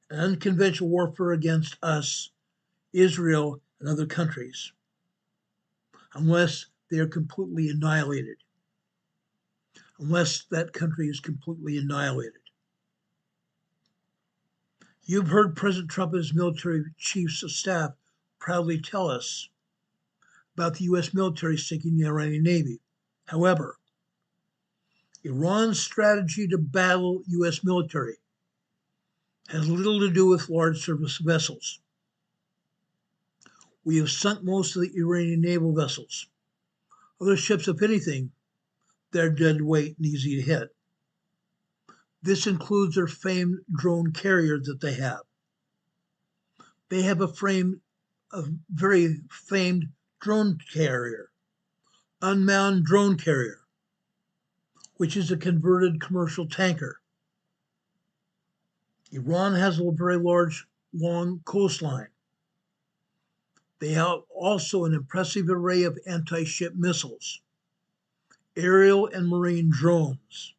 and unconventional warfare against us, Israel, and other countries, unless they are completely annihilated. Unless that country is completely annihilated. You've heard President Trump and his military chiefs of staff proudly tell us about the U.S. military sinking the Iranian Navy. However, Iran's strategy to battle U.S. military has little to do with large service vessels. We have sunk most of the Iranian naval vessels. Other ships, if anything, they're dead weight and easy to hit. This includes their famed drone carrier that they have. They have a very famed drone carrier, unmanned drone carrier, which is a converted commercial tanker. Iran has a very large, long coastline. They have also an impressive array of anti-ship missiles, aerial and marine drones,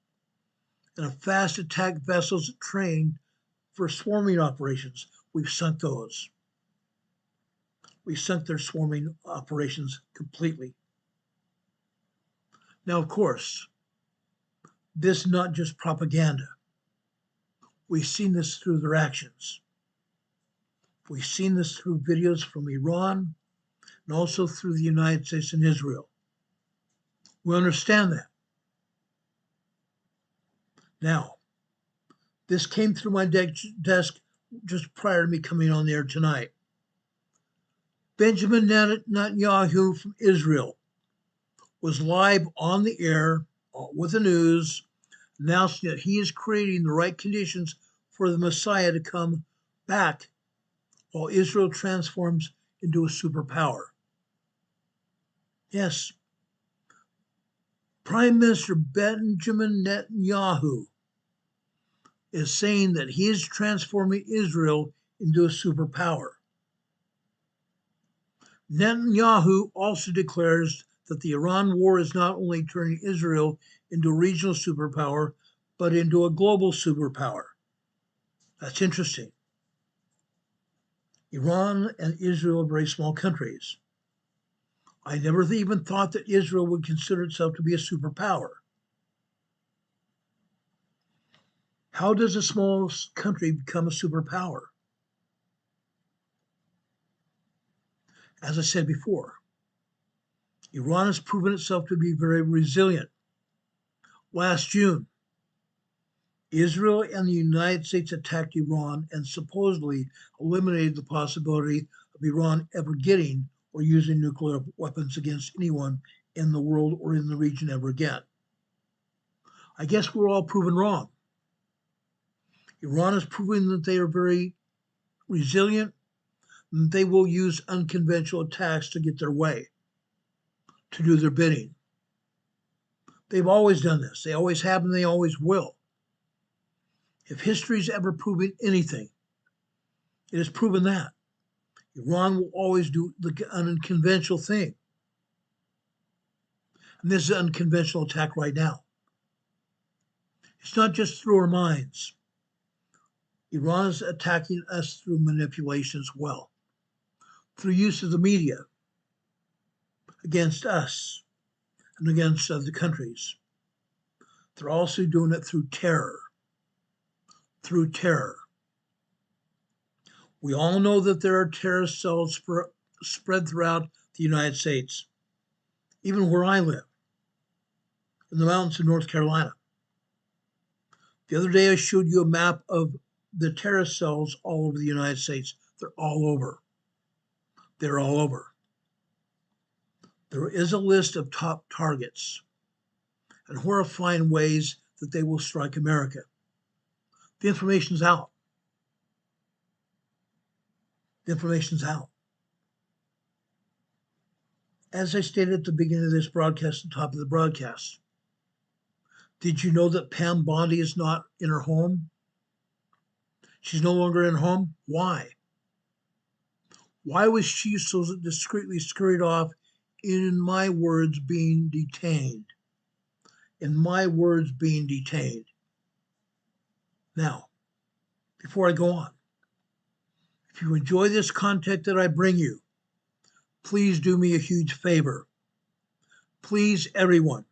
and fast attack vessels trained for swarming operations. We've sunk those. We sunk their swarming operations completely. Now, of course, this is not just propaganda. We've seen this through their actions. We've seen this through videos from Iran and also through the United States and Israel. We understand that. Now, this came through my desk just prior to me coming on the air tonight. Benjamin Netanyahu from Israel was live on the air with the news, announcing that he is creating the right conditions for the Messiah to come back while Israel transforms into a superpower. Yes, Prime Minister Benjamin Netanyahu is saying that he is transforming Israel into a superpower. Netanyahu also declares that the Iran war is not only turning Israel into a regional superpower, but into a global superpower. That's interesting. Iran and Israel are very small countries. I never even thought that Israel would consider itself to be a superpower. How does a small country become a superpower? As I said before, Iran has proven itself to be very resilient. Last June, Israel and the United States attacked Iran and supposedly eliminated the possibility of Iran ever getting or using nuclear weapons against anyone in the world or in the region ever again. I guess we're all proven wrong. Iran has proven that they are very resilient and that they will use unconventional attacks to get their way, to do their bidding. They've always done this. They always have and they always will. If history's ever proven anything, it has proven that. Iran will always do the unconventional thing. And this is an unconventional attack right now. It's not just through our minds. Iran is attacking us through manipulation as well, through use of the media against us and against other countries. They're also doing it through terror. Through terror. We all know that there are terrorist cells spread throughout the United States, even where I live, in the mountains of North Carolina. The other day I showed you a map of the terrorist cells all over the United States. They're all over. They're all over. There is a list of top targets and horrifying ways that they will strike America. The information's out. The information's out. As I stated at the beginning of this broadcast, the top of the broadcast, did you know that Pam Bondi is not in her home? She's no longer in her home. Why? Why was she so discreetly scurried off, in my words, being detained? In my words, being detained. Now, before I go on, if you enjoy this content that I bring you, please do me a huge favor. Please, everyone,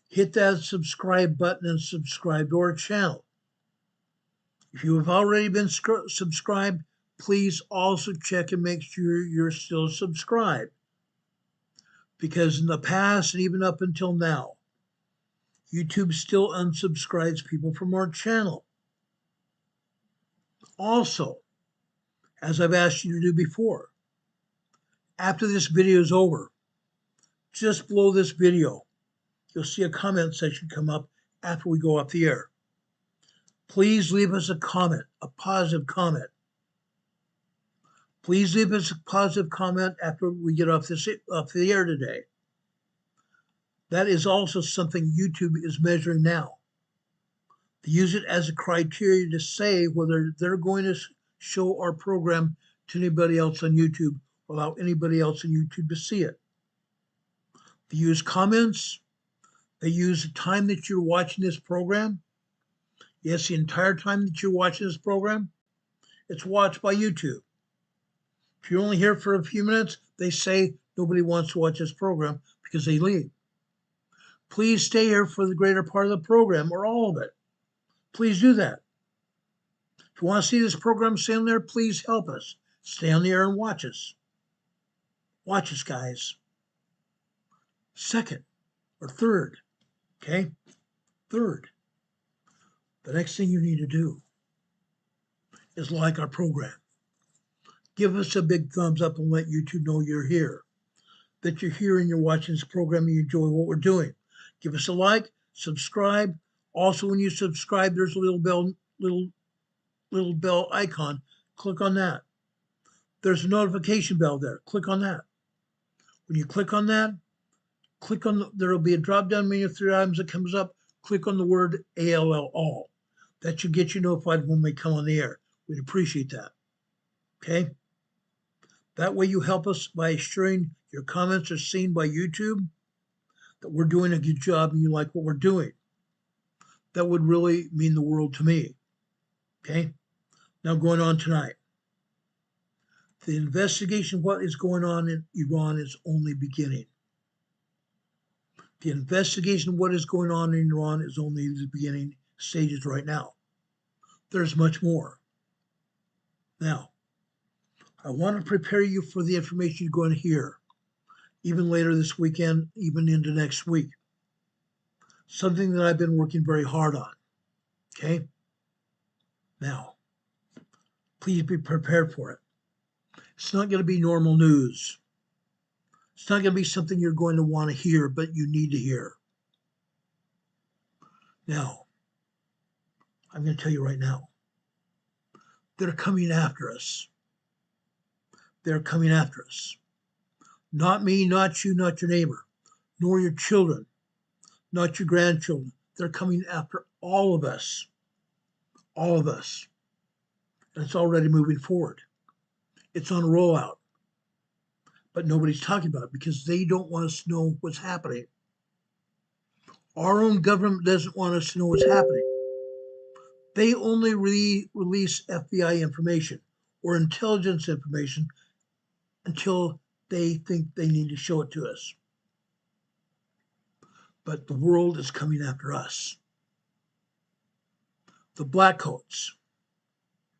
hit that subscribe button and subscribe to our channel. If you have already been subscribed, please also check and make sure you're still subscribed. Because in the past and even up until now, YouTube still unsubscribes people from our channel. Also, as I've asked you to do before, after this video is over, just below this video, you'll see a comment section come up after we go off the air. Please leave us a comment, a positive comment. Please leave us a positive comment after we get off the air today. That is also something YouTube is measuring now. They use it as a criteria to say whether they're going to show our program to anybody else on YouTube or allow anybody else on YouTube to see it. They use comments. They use the time that you're watching this program. Yes, the entire time that you're watching this program, it's watched by YouTube. If you're only here for a few minutes, they say nobody wants to watch this program because they leave. Please stay here for the greater part of the program or all of it. Please do that. If you want to see this program stay on there, please help us. Stay on the air and watch us. Watch us, guys. Second or third, okay? Third, the next thing you need to do is like our program. Give us a big thumbs up and let YouTube know you're here, that you're here and you're watching this program and you enjoy what we're doing. Give us a like, subscribe. Also, when you subscribe, there's a little bell icon. Click on that. There's a notification bell there. Click on that. When you click on that, there will be a drop-down menu of 3 items that comes up. Click on the word ALL, all. That should get you notified when we come on the air. We'd appreciate that. Okay? That way you help us by assuring your comments are seen by YouTube, that we're doing a good job and you like what we're doing. That would really mean the world to me. Okay? Now going on tonight. The investigation of what is going on in Iran is only beginning. The investigation of what is going on in Iran is only the beginning stages right now. There's much more. Now, I want to prepare you for the information you're going to hear, even later this weekend, even into next week. Something that I've been working very hard on. Okay? Now, please be prepared for it. It's not going to be normal news. It's not going to be something you're going to want to hear, but you need to hear. Now, I'm going to tell you right now, they're coming after us. They're coming after us. Not me, not you, not your neighbor, nor your children, not your grandchildren. They're coming after all of us. All of us. And it's already moving forward. It's on a rollout. But nobody's talking about it because they don't want us to know what's happening. Our own government doesn't want us to know what's happening. They only release FBI information or intelligence information until they think they need to show it to us. But the world is coming after us. The black coats.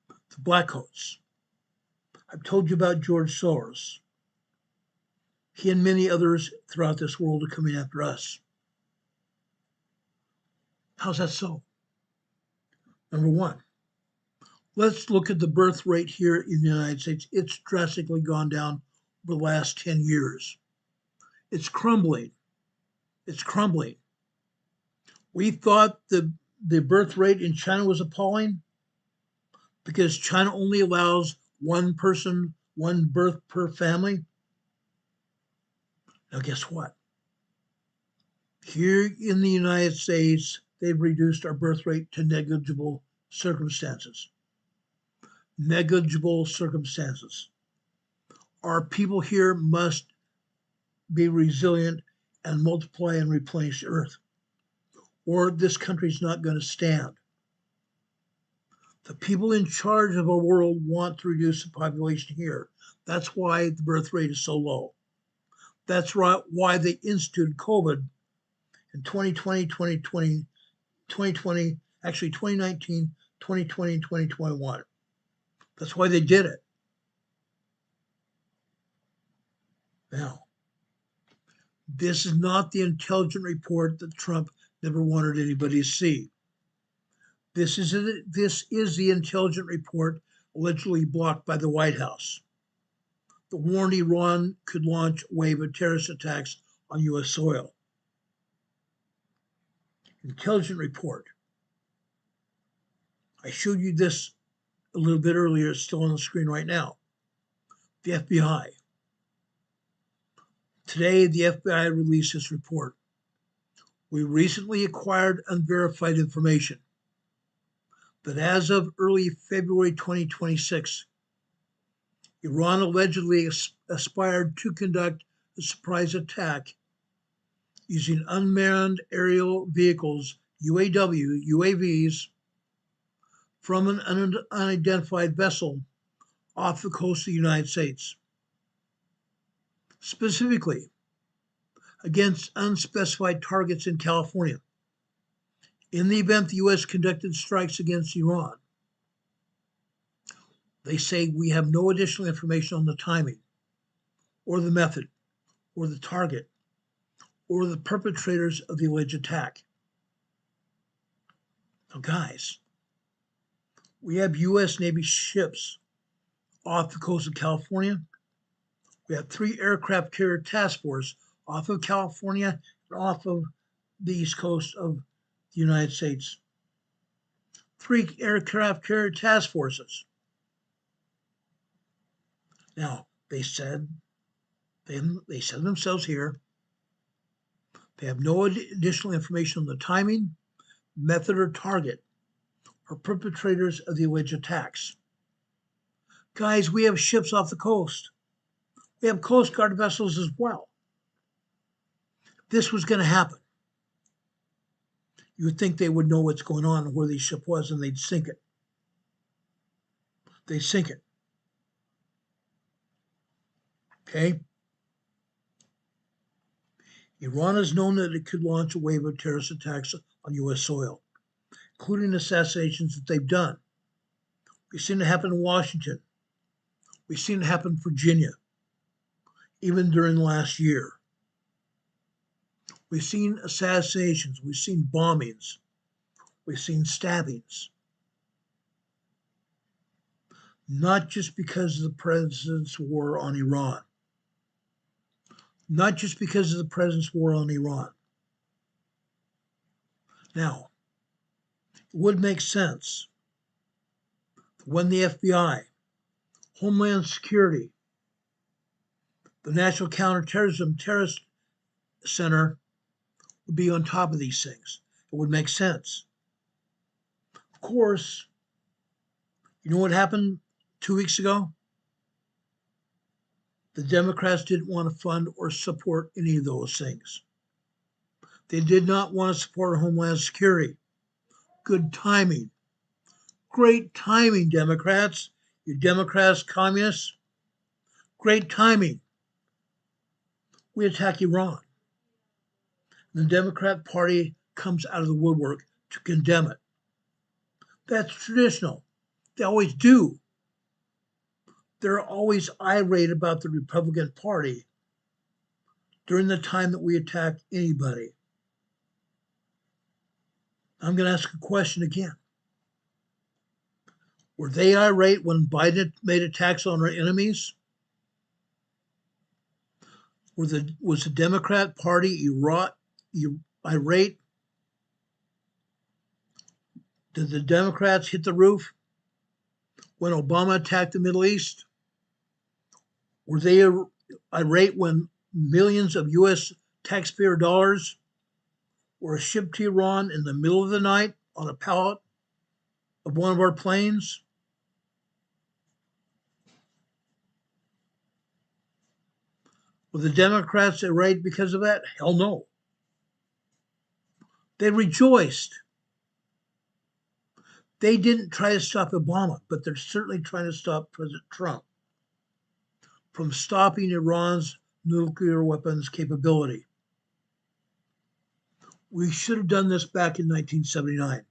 The black coats. I've told you about George Soros. He and many others throughout this world are coming after us. How's that so? Number one, let's look at the birth rate here in the United States. It's drastically gone down over the last 10 years. It's crumbling. It's crumbling. We thought the birth rate in China was appalling because China only allows one person, one birth per family. Now, guess what? Here in the United States, they've reduced our birth rate to negligible circumstances. Negligible circumstances. Our people here must be resilient and multiply and replenish the earth, or this country's not going to stand. The people in charge of our world want to reduce the population here. That's why the birth rate is so low. That's why they instituted COVID in 2020, 2020, actually 2019, 2020, and 2021. That's why they did it. Now, this is not the intelligent report that Trump never wanted anybody to see. This is the intelligent report allegedly blocked by the White House that warned Iran could launch a wave of terrorist attacks on U.S. soil. Intelligent report. I showed you this a little bit earlier. It's still on the screen right now. The FBI. Today, the FBI released this report. We recently acquired unverified information that as of early February 2026, Iran allegedly aspired to conduct a surprise attack using unmanned aerial vehicles, UAVs, from an unidentified vessel off the coast of the United States. Specifically, against unspecified targets in California, in the event the U.S. conducted strikes against Iran. They say we have no additional information on the timing, or the method, or the target, or the perpetrators of the alleged attack. Now, guys, we have U.S. Navy ships off the coast of California. We have 3 aircraft carrier task force off of California and off of the east coast of the United States. 3 aircraft carrier task forces. Now, they said themselves here, they have no additional information on the timing, method, or target, or perpetrators of the alleged attacks. Guys, we have ships off the coast. We have Coast Guard vessels as well. If this was going to happen, you would think they would know what's going on and where the ship was, and they'd sink it. They sink it. Okay? Iran has known that it could launch a wave of terrorist attacks on U.S. soil, including assassinations that they've done. We've seen it happen in Washington. We've seen it happen in Virginia, even during the last year. We've seen assassinations. We've seen bombings. We've seen stabbings, not just because of the president's war on Iran, not just because of the president's war on Iran. Now, it would make sense when the FBI, Homeland Security, the National Counterterrorism Terrorist Center would be on top of these things. It would make sense. Of course, you know what happened 2 weeks ago? The Democrats didn't want to fund or support any of those things. They did not want to support Homeland Security. Good timing. Great timing, Democrats. You Democrats, communists. Great timing. We attack Iran. The Democrat Party comes out of the woodwork to condemn it. That's traditional. They always do. They're always irate about the Republican Party during the time that we attack anybody. I'm going to ask a question again. Were they irate when Biden made attacks on our enemies? Was the Democrat Party irate? Did the Democrats hit the roof when Obama attacked the Middle East? Were they irate when millions of U.S. taxpayer dollars were shipped to Iran in the middle of the night on a pallet of one of our planes? Were the Democrats irate because of that? Hell no. They rejoiced. They didn't try to stop Obama, but they're certainly trying to stop President Trump from stopping Iran's nuclear weapons capability. We should have done this back in 1979.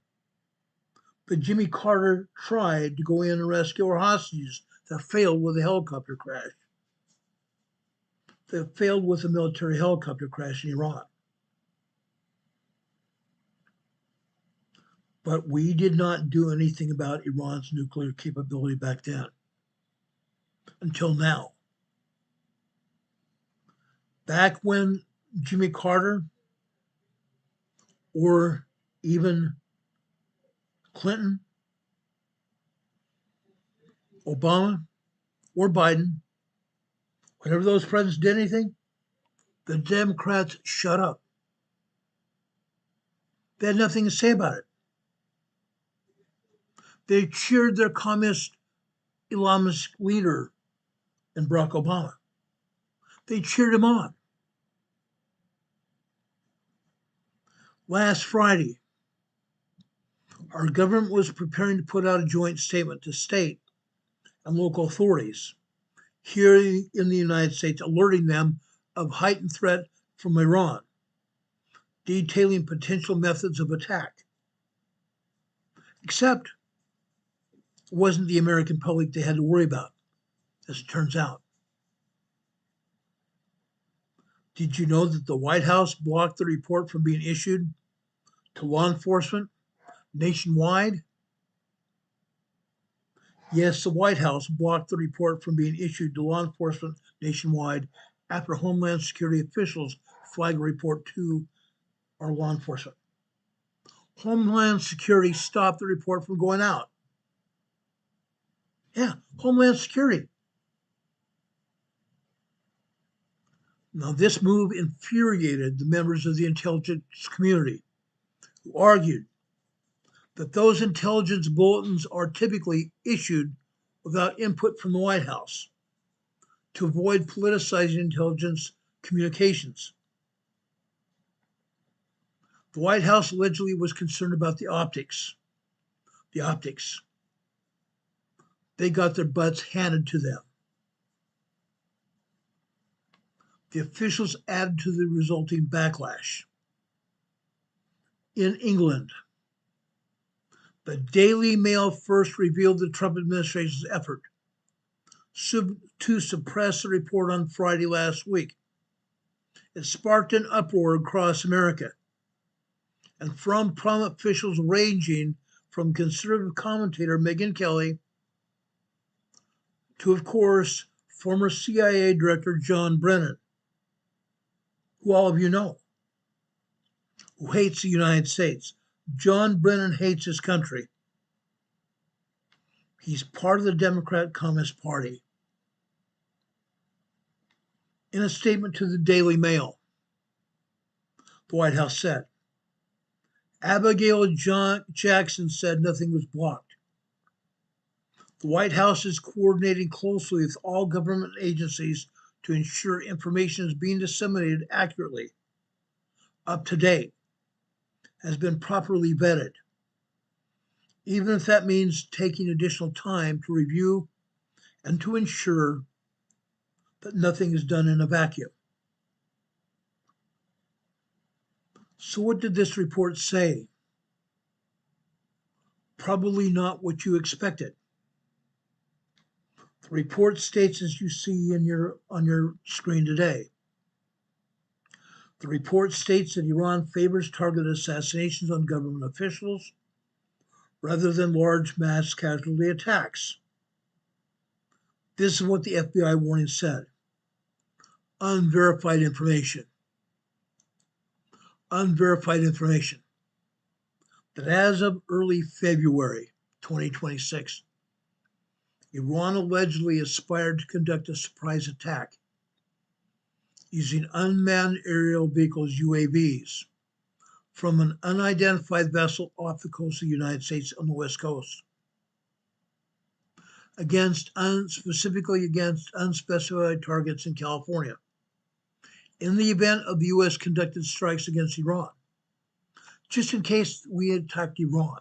But Jimmy Carter tried to go in and rescue our hostages that failed with a helicopter crash. That failed with a military helicopter crash in Iran. But we did not do anything about Iran's nuclear capability back then, until now. Back when Jimmy Carter or even Clinton, Obama, or Biden, whenever those presidents did anything, the Democrats shut up. They had nothing to say about it. They cheered their communist Islamist leader in Barack Obama. They cheered him on. Last Friday, our government was preparing to put out a joint statement to state and local authorities here in the United States, alerting them of heightened threat from Iran, detailing potential methods of attack. Except it wasn't the American public they had to worry about, as it turns out. Did you know that the White House blocked the report from being issued to law enforcement nationwide? Yes, the White House blocked the report from being issued to law enforcement nationwide after Homeland Security officials flagged a report to our law enforcement. Homeland Security stopped the report from going out. Yeah, Homeland Security. Now, this move infuriated the members of the intelligence community, who argued that those intelligence bulletins are typically issued without input from the White House to avoid politicizing intelligence communications. The White House allegedly was concerned about the optics. The optics. They got their butts handed to them. The officials added to the resulting backlash. In England, the Daily Mail first revealed the Trump administration's effort to suppress the report on Friday last week. It sparked an uproar across America and from prominent officials ranging from conservative commentator Megyn Kelly to, of course, former CIA Director John Brennan, who all of you know, who hates the United States. John Brennan hates his country. He's part of the Democratic Communist Party. In a statement to the Daily Mail, the White House said, Abigail Jackson said nothing was blocked. The White House is coordinating closely with all government agencies to ensure information is being disseminated accurately, up to date, has been properly vetted, even if that means taking additional time to review and to ensure that nothing is done in a vacuum. So what did this report say? Probably not what you expected. The report states, as you see on your screen today, the report states that Iran favors targeted assassinations on government officials rather than large mass casualty attacks. This is what the FBI warning said. Unverified information. Unverified information. That as of early February 2026, Iran allegedly aspired to conduct a surprise attack using unmanned aerial vehicles, UAVs, from an unidentified vessel off the coast of the United States on the West Coast, specifically against unspecified targets in California, in the event of the U.S. conducted strikes against Iran, just in case we attacked Iran.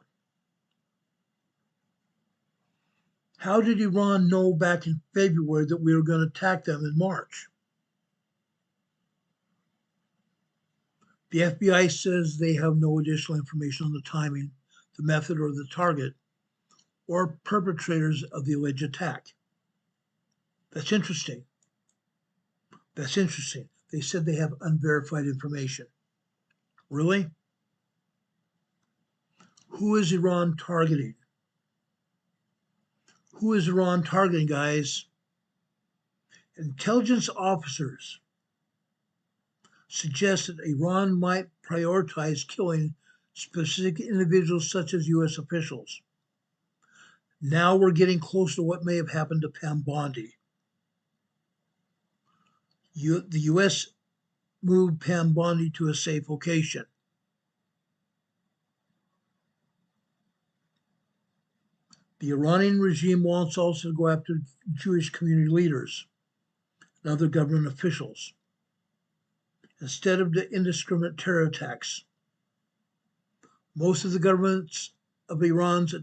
How did Iran know back in February that we were going to attack them in March? The FBI says they have no additional information on the timing, the method, or the target, or perpetrators of the alleged attack. That's interesting. That's interesting. They said they have unverified information. Really? Who is Iran targeting? Who is Iran targeting, guys? Intelligence officers suggest that Iran might prioritize killing specific individuals such as U.S. officials. Now we're getting close to what may have happened to Pam Bondi. The U.S. moved Pam Bondi to a safe location. The Iranian regime wants also to go after Jewish community leaders and other government officials instead of the indiscriminate terror attacks. Most of the governments of Iran's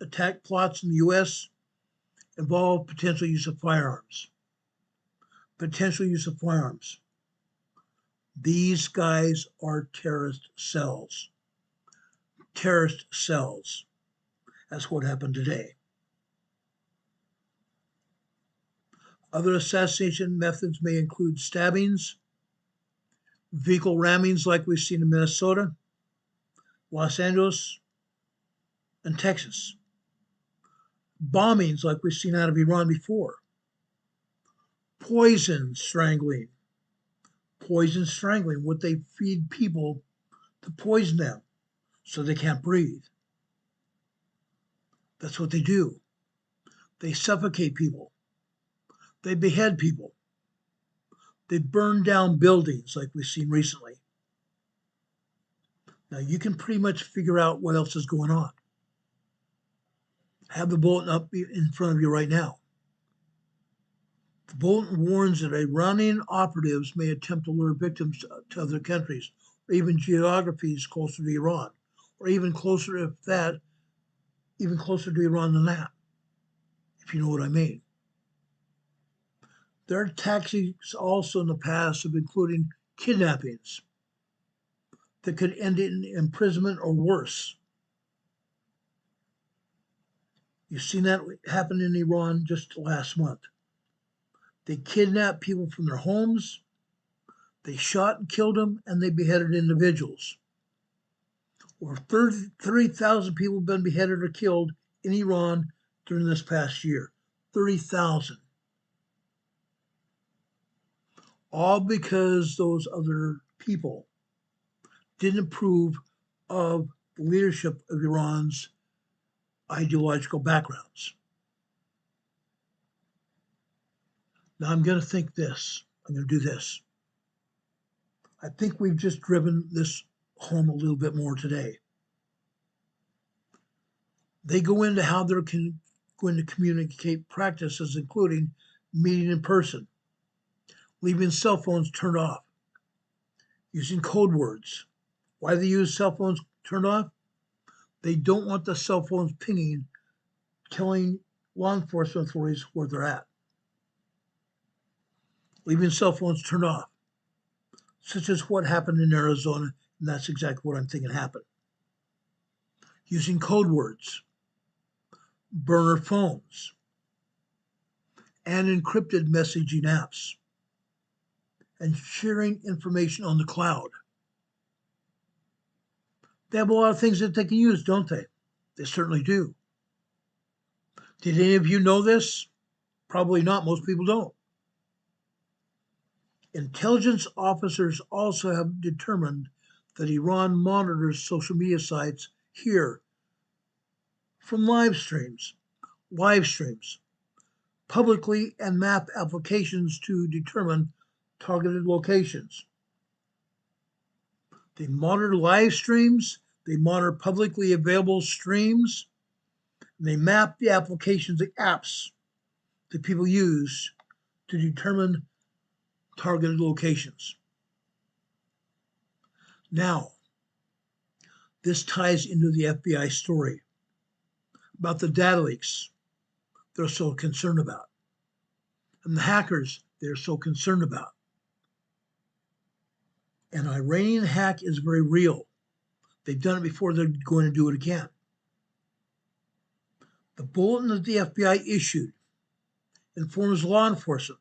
attack plots in the U.S. involve potential use of firearms. Potential use of firearms. These guys are terrorist cells. Terrorist cells. That's what happened today. Other assassination methods may include stabbings, vehicle rammings like we've seen in Minnesota, Los Angeles, and Texas. Bombings like we've seen out of Iran before. Poison strangling. Poison strangling, what they feed people to poison them so they can't breathe. That's what they do. They suffocate people. They behead people. They burn down buildings like we've seen recently. Now you can pretty much figure out what else is going on. I have the bulletin up in front of you right now. The bulletin warns that Iranian operatives may attempt to lure victims to other countries, or even geographies closer to Iran, or even closer to Iran than that, if you know what I mean. Their tactics also in the past have included kidnappings that could end in imprisonment or worse. You've seen that happen in Iran just last month. They kidnapped people from their homes, they shot and killed them, and they beheaded individuals. Over 30,000 people have been beheaded or killed in Iran during this past year. 30,000. All because those other people didn't approve of the leadership of Iran's ideological backgrounds. Now I'm going to think this. I'm going to do this. I think we've just driven this home a little bit more today. They go into how they're going to communicate practices, including meeting in person, leaving cell phones turned off, using code words. Why do they use cell phones turned off? They don't want the cell phones pinging, telling law enforcement authorities where they're at. Leaving cell phones turned off, such as what happened in Arizona, and that's exactly what I'm thinking happened. Using code words, burner phones, and encrypted messaging apps, and sharing information on the cloud. They have a lot of things that they can use, don't they? They certainly do. Did any of you know this? Probably not. Most people don't. Intelligence officers also have determined that Iran monitors social media sites here from live streams, publicly, and map applications to determine targeted locations. They monitor live streams, they monitor publicly available streams, and they map the applications, the apps that people use to determine targeted locations. Now, this ties into the FBI story about the data leaks they're so concerned about, and the hackers they're so concerned about. An Iranian hack is very real. They've done it before, they're going to do it again. The bulletin that the FBI issued informs law enforcement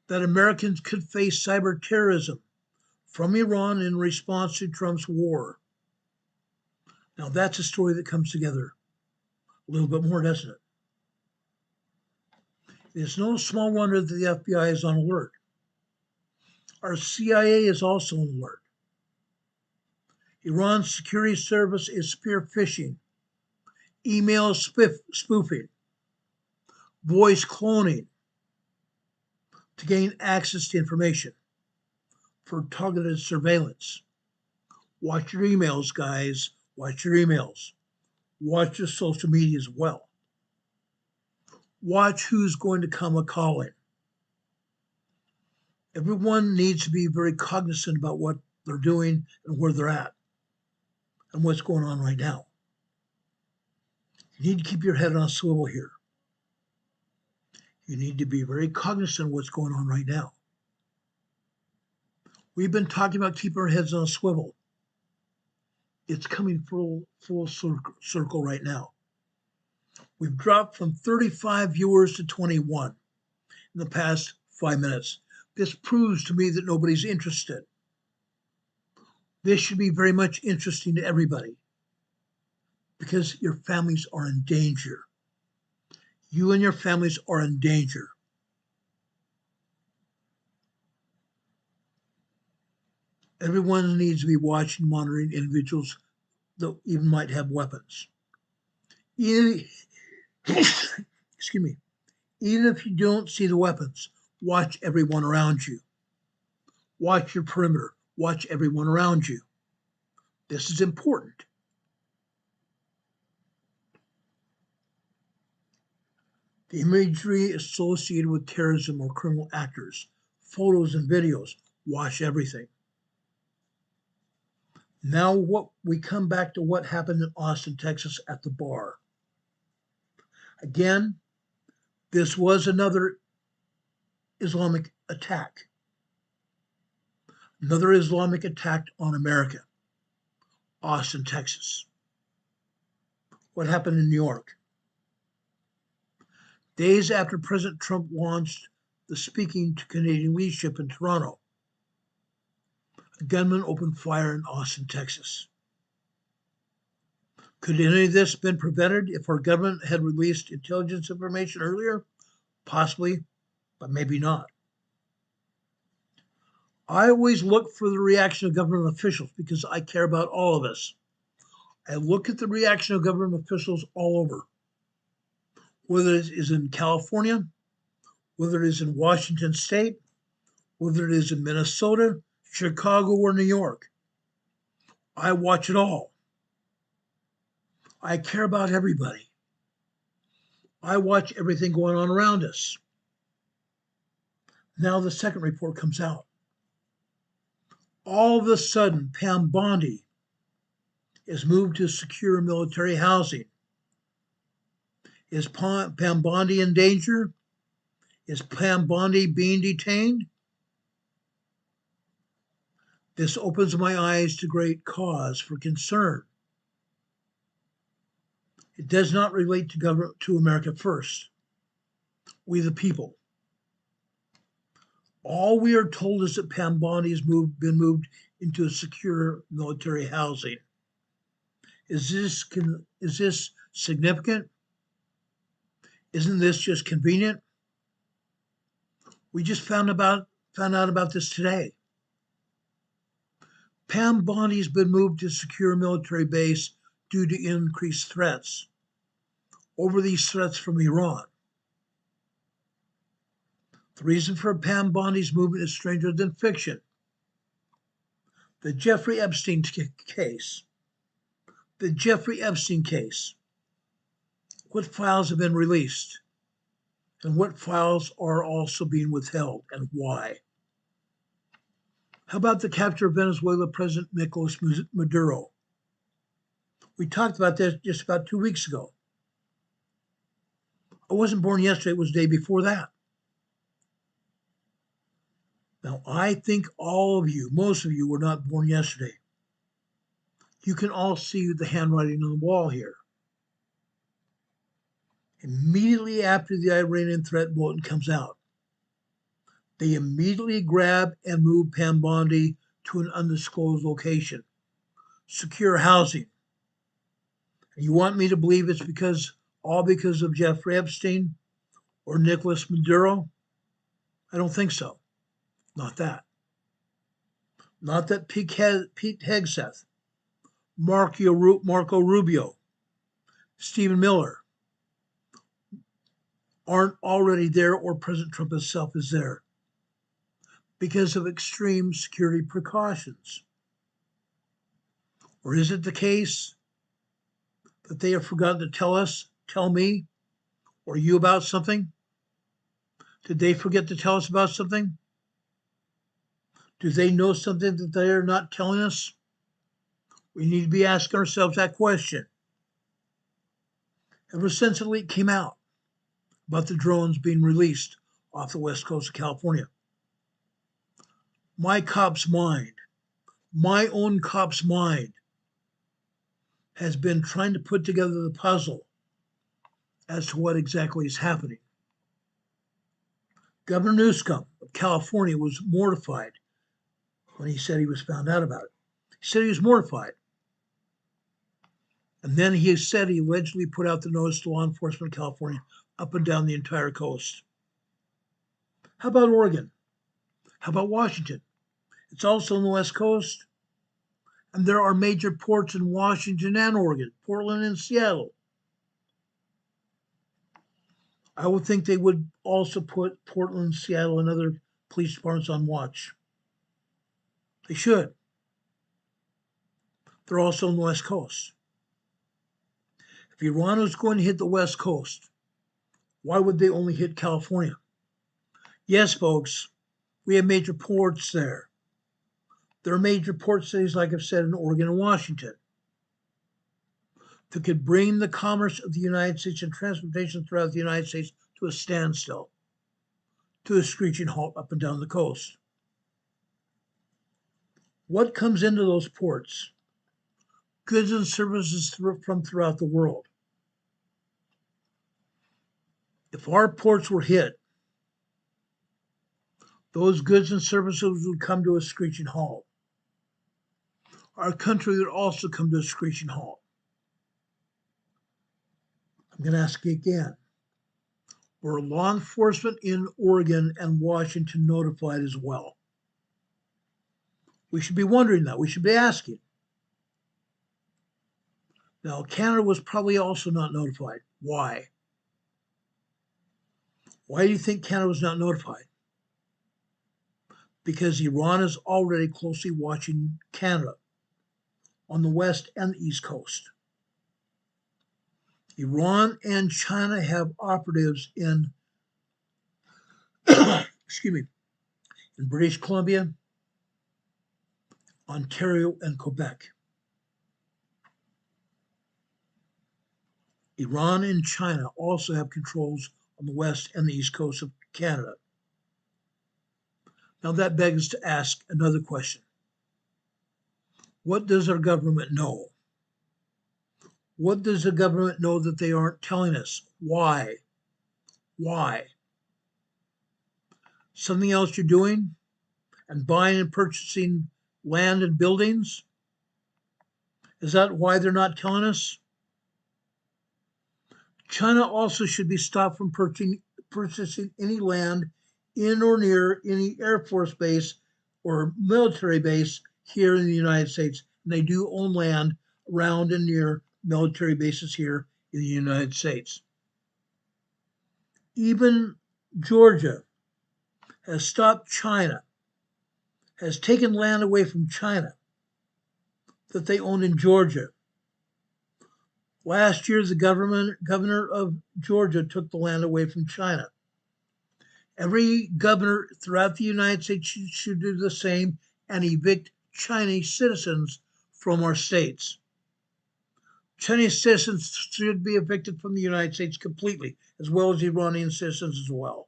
that Americans could face cyber terrorism from Iran in response to Trump's war. Now that's a story that comes together a little bit more, doesn't it? It's no small wonder that the FBI is on alert. Our CIA is also on alert. Iran's security service is spear phishing, email spoofing, voice cloning to gain access to information for targeted surveillance. Watch your emails, guys. Watch your emails. Watch your social media as well. Watch who's going to come a-calling. Everyone needs to be very cognizant about what they're doing and where they're at and what's going on right now. You need to keep your head on a swivel here. You need to be very cognizant of what's going on right now. We've been talking about keeping our heads on a swivel. It's coming full circle right now. We've dropped from 35 viewers to 21 in the past 5 minutes. This proves to me that nobody's interested. This should be very much interesting to everybody because your families are in danger. You and your families are in danger. Everyone needs to be watching, monitoring individuals that even might have weapons. Excuse me. Even if you don't see the weapons, watch everyone around you. Watch your perimeter. Watch everyone around you. This is important. The imagery associated with terrorism or criminal actors, photos and videos, watch everything. Now we come back to what happened in Austin, Texas at the bar. Again, this was another Islamic attack. Another Islamic attack on America. Austin, Texas. What happened in New York? Days after President Trump launched the speaking to Canadian leadership in Toronto, a gunman opened fire in Austin, Texas. Could any of this have been prevented if our government had released intelligence information earlier? Possibly, but maybe not. I always look for the reaction of government officials because I care about all of us. I look at the reaction of government officials all over, whether it is in California, whether it is in Washington State, whether it is in Minnesota, Chicago, or New York. I watch it all. I care about everybody. I watch everything going on around us. Now the second report comes out. All of a sudden, Pam Bondi is moved to secure military housing. Is Pam Bondi in danger? Is Pam Bondi being detained? This opens my eyes to great cause for concern. It does not relate to America first, we the people. All we are told is that Pam Bondi has been moved into a secure military housing. Is this significant? Isn't this just convenient? We just found out about this today. Pam Bondi has been moved to a secure military base due to increased threats. Over these threats from Iran. The reason for Pam Bondi's movement is stranger than fiction. The Jeffrey Epstein case. The Jeffrey Epstein case. What files have been released? And what files are also being withheld and why? How about the capture of Venezuela President Nicolas Maduro? We talked about this just about 2 weeks ago. I wasn't born yesterday, it was the day before that. Now, I think all of you, most of you, were not born yesterday. You can all see the handwriting on the wall here. Immediately after the Iranian threat bulletin comes out, they immediately grab and move Pam Bondi to an undisclosed location. Secure housing. And you want me to believe it's because of Jeffrey Epstein or Nicolas Maduro? I don't think so. Not that. Not that Pete Hegseth, Marco Rubio, Stephen Miller aren't already there or President Trump himself is there because of extreme security precautions. Or is it the case that they have forgotten to tell me, or you about something? Did they forget to tell us about something? Do they know something that they are not telling us? We need to be asking ourselves that question. Ever since the leak came out about the drones being released off the west coast of California, my own cop's mind, has been trying to put together the puzzle as to what exactly is happening. Governor Newsom of California was mortified when he said he was found out about it. He said he was mortified. And then he said he allegedly put out the notice to law enforcement in California up and down the entire coast. How about Oregon? How about Washington? It's also on the West Coast. And there are major ports in Washington and Oregon, Portland and Seattle. I would think they would also put Portland, Seattle, and other police departments on watch. They should. They're also on the West Coast. If Iran was going to hit the West Coast, why would they only hit California? Yes, folks, we have major ports there. There are major port cities, like I've said, in Oregon and Washington, that could bring the commerce of the United States and transportation throughout the United States to a standstill, to a screeching halt up and down the coast. What comes into those ports? Goods and services from throughout the world. If our ports were hit, those goods and services would come to a screeching halt. Our country would also come to a screeching halt. I'm going to ask you again. Were law enforcement in Oregon and Washington notified as well? We should be wondering that. We should be asking. Now, Canada was probably also not notified. Why? Why do you think Canada was not notified? Because Iran is already closely watching Canada on the west and the east coast. Iran and China have operatives in, excuse me, in British Columbia, Ontario, and Quebec. Iran and China also have controls on the west and the east coast of Canada. Now that begs to ask another question. What does our government know? What does the government know that they aren't telling us? Why? Why? Something else you're doing and buying and purchasing land and buildings? Is that why they're not telling us? China also should be stopped from purchasing any land in or near any Air Force base or military base here in the United States. And they do own land around and near military bases here in the United States. Even Georgia has stopped China, has taken land away from China that they own in Georgia. Last year, the governor of Georgia took the land away from China. Every governor throughout the United States should do the same and evict Chinese citizens from our states. Chinese citizens should be evicted from the United States completely, as well as Iranian citizens as well.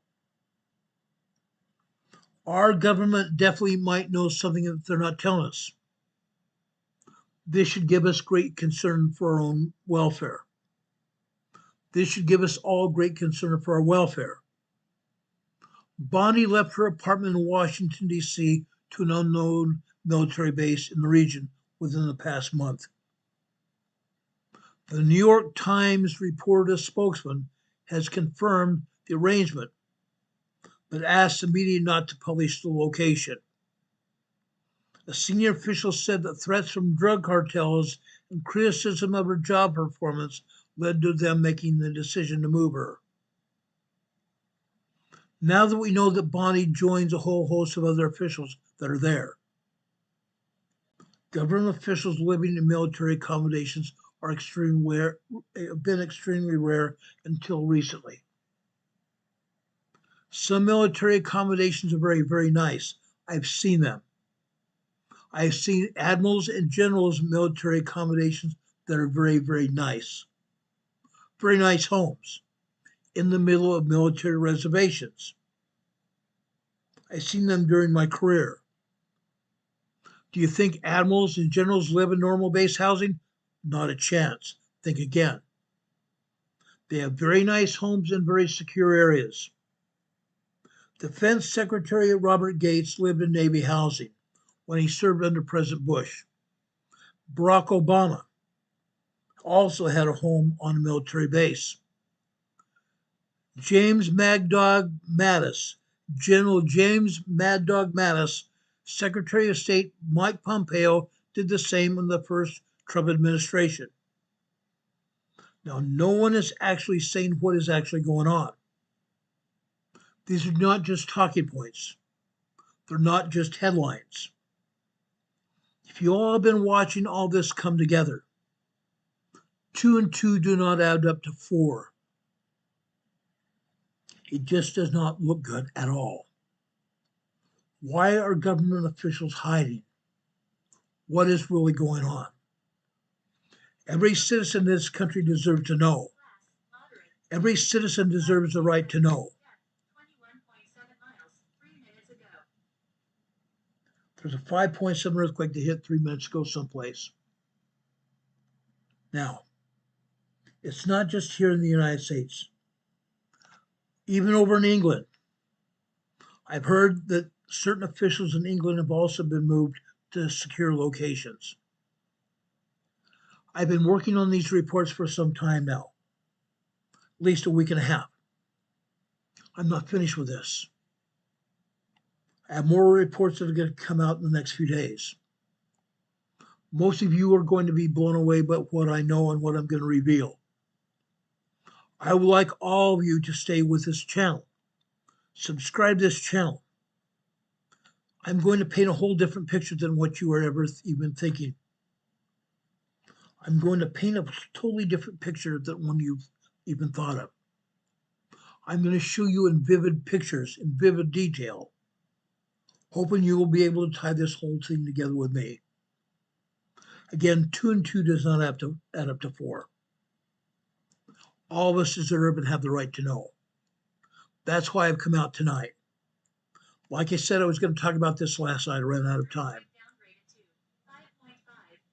Our government definitely might know something that they're not telling us. This should give us great concern for our own welfare. This should give us all great concern for our welfare. Bonnie left her apartment in Washington, D.C. to an unknown military base in the region within the past month. The New York Times reported a spokesman has confirmed the arrangement, but asked the media not to publish the location. A senior official said that threats from drug cartels and criticism of her job performance led to them making the decision to move her. Now that we know that Bonnie joins a whole host of other officials that are there, government officials living in military accommodations are have been extremely rare until recently. Some military accommodations are very, very nice. I've seen them. I've seen admirals and generals military accommodations that are very, very nice. Very nice homes in the middle of military reservations. I've seen them during my career. Do you think admirals and generals live in normal base housing? Not a chance. Think again. They have very nice homes in very secure areas. Defense Secretary Robert Gates lived in Navy housing when he served under President Bush. Barack Obama also had a home on a military base. James Mad Dog Mattis, General James Mad Dog Mattis, Secretary of State Mike Pompeo did the same in the first Trump administration. Now, no one is actually saying what is actually going on. These are not just talking points. They're not just headlines. If you all have been watching all this come together, 2 and 2 do not add up to 4. It just does not look good at all. Why are government officials hiding? What is really going on? Every citizen in this country deserves to know. Every citizen deserves the right to know. There's a 5.7 earthquake that hit 3 minutes ago someplace. Now, it's not just here in the United States. Even over in England, I've heard that certain officials in England have also been moved to secure locations. I've been working on these reports for some time now. least a week and a half. I'm not finished with this. I have more reports that are going to come out in the next few days. Most of you are going to be blown away by what I know and what I'm going to reveal. I would like all of you to stay with this channel. Subscribe to this channel. I'm going to paint a whole different picture than what you are ever even thinking. I'm going to paint a totally different picture than one you've even thought of. I'm going to show you in vivid pictures, in vivid detail, hoping you will be able to tie this whole thing together with me. Again, 2 and 2 does not have to add up to 4. All of us deserve and have the right to know. That's why I've come out tonight. Like I said, I was going to talk about this last night. I ran out of time. Downgraded to 5.5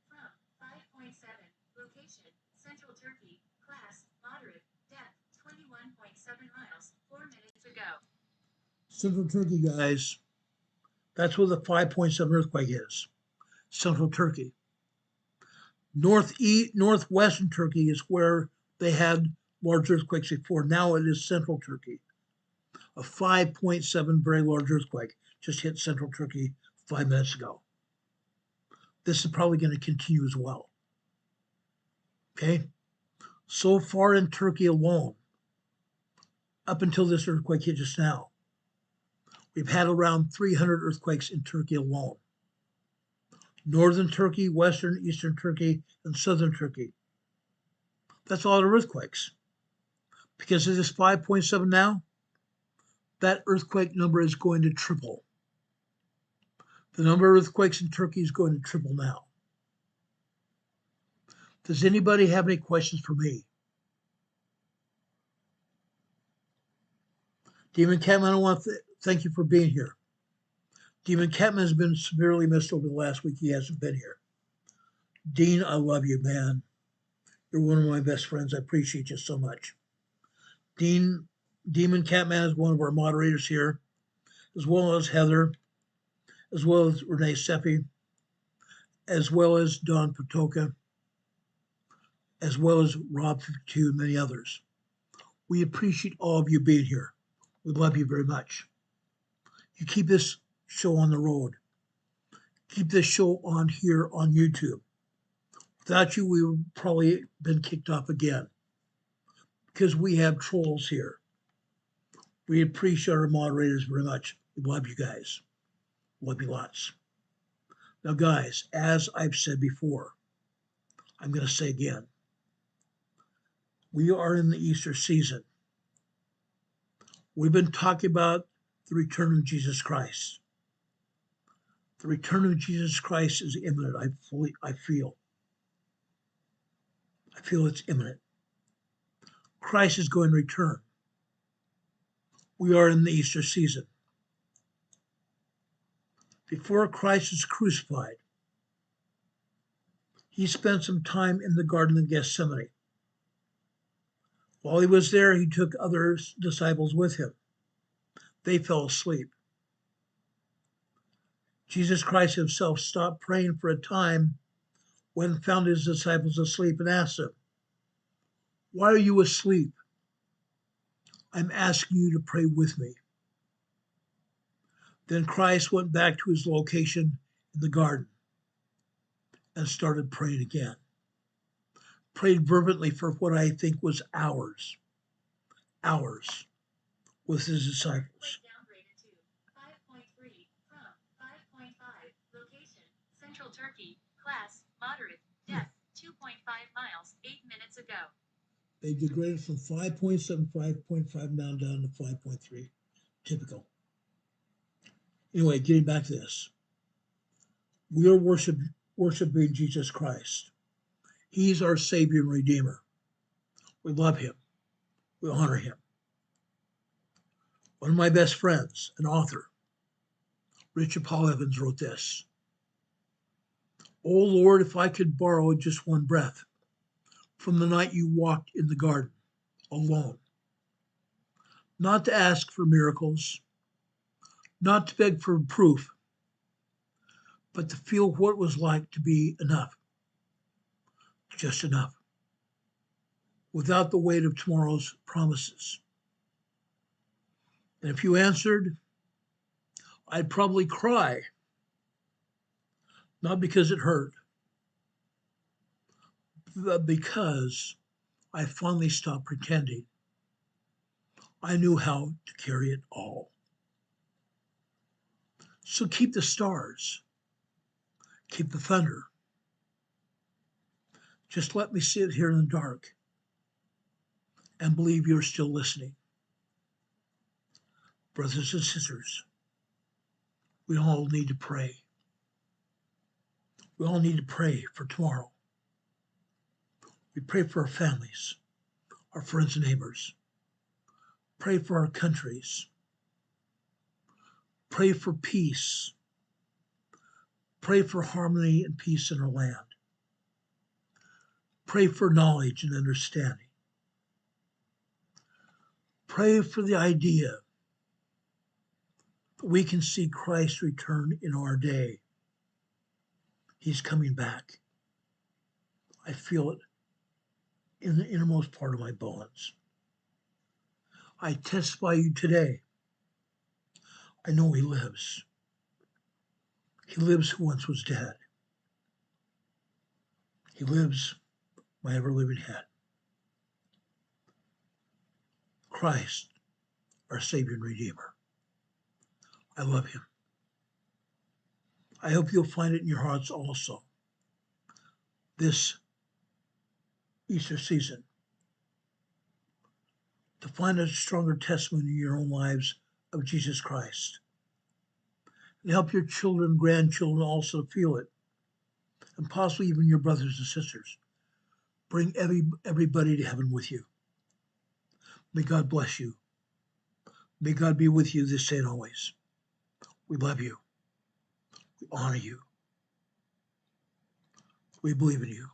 from 5.7. Location, Central Turkey. Class, moderate. Depth, 21.7 miles, 4 minutes ago. Central Turkey, guys. That's where the 5.7 earthquake is. Central Turkey. Northwestern Turkey is where they had large earthquakes before. Now it is Central Turkey. A 5.7 very large earthquake just hit Central Turkey 5 minutes ago. This is probably going to continue as well. Okay? So far in Turkey alone, up until this earthquake hit just now, we've had around 300 earthquakes in Turkey alone. Northern Turkey, Western, Eastern Turkey, and Southern Turkey. That's a lot of earthquakes. Because of this 5.7 now, that earthquake number is going to triple. The number of earthquakes in Turkey is going to triple now. Does anybody have any questions for me? Demon Catman, I want to thank you for being here. Demon Catman has been severely missed over the last week. He hasn't been here. Dean, I love you, man. You're one of my best friends. I appreciate you so much. Demon Catman is one of our moderators here, as well as Heather, as well as Renee Seppi, as well as Don Patoka, as well as Rob 52 and many others. We appreciate all of you being here. We love you very much. You keep this show on the road. Keep this show on here on YouTube. Without you, we would probably been kicked off again because we have trolls here. We appreciate our moderators very much. We love you guys. Love you lots. Now, guys, as I've said before, I'm going to say again, we are in the Easter season. We've been talking about the return of Jesus Christ. The return of Jesus Christ is imminent. I feel it's imminent. Christ is going to return. We are in the Easter season. Before Christ was crucified, he spent some time in the Garden of Gethsemane. While he was there, he took other disciples with him. They fell asleep. Jesus Christ himself stopped praying for a time when found his disciples asleep and asked them, "Why are you asleep? I'm asking you to pray with me." Then Christ went back to his location in the garden and started praying again. Prayed fervently for what I think was hours with his disciples. Downgraded to 5.3 from 5.5. Location, Central Turkey. Class, moderate. Depth, 2.5 miles, 8 minutes ago. They degraded from 5.7, 5.5 down to 5.3. Typical. Anyway, getting back to this. We are worshiping Jesus Christ. He's our Savior and Redeemer. We love him. We honor him. One of my best friends, an author, Richard Paul Evans, wrote this. "Oh Lord, if I could borrow just one breath from the night you walked in the garden alone, not to ask for miracles, not to beg for proof, but to feel what it was like to be enough, just enough. without the weight of tomorrow's promises? And if you answered, I'd probably cry, not because it hurt, but because I finally stopped pretending. I knew how to carry it all. So keep the stars, keep the thunder. Just let me sit here in the dark and believe you're still listening. Brothers and sisters, we all need to pray. We all need to pray for tomorrow. We pray for our families, our friends and neighbors. Pray for our countries. Pray for peace. Pray for harmony and peace in our land. Pray for knowledge and understanding. Pray for the idea that we can see Christ return in our day. He's coming back. I feel it in the innermost part of my bones. I testify you today. I know he lives. He lives who once was dead. He lives, my ever-living head. Christ, our Savior and Redeemer. I love him. I hope you'll find it in your hearts also this Easter season to find a stronger testimony in your own lives of Jesus Christ, and help your children, grandchildren also feel it, and possibly even your brothers and sisters. Bring everybody to heaven with you. May God bless you. May God be with you this day and always. We love you. We honor you. We believe in you.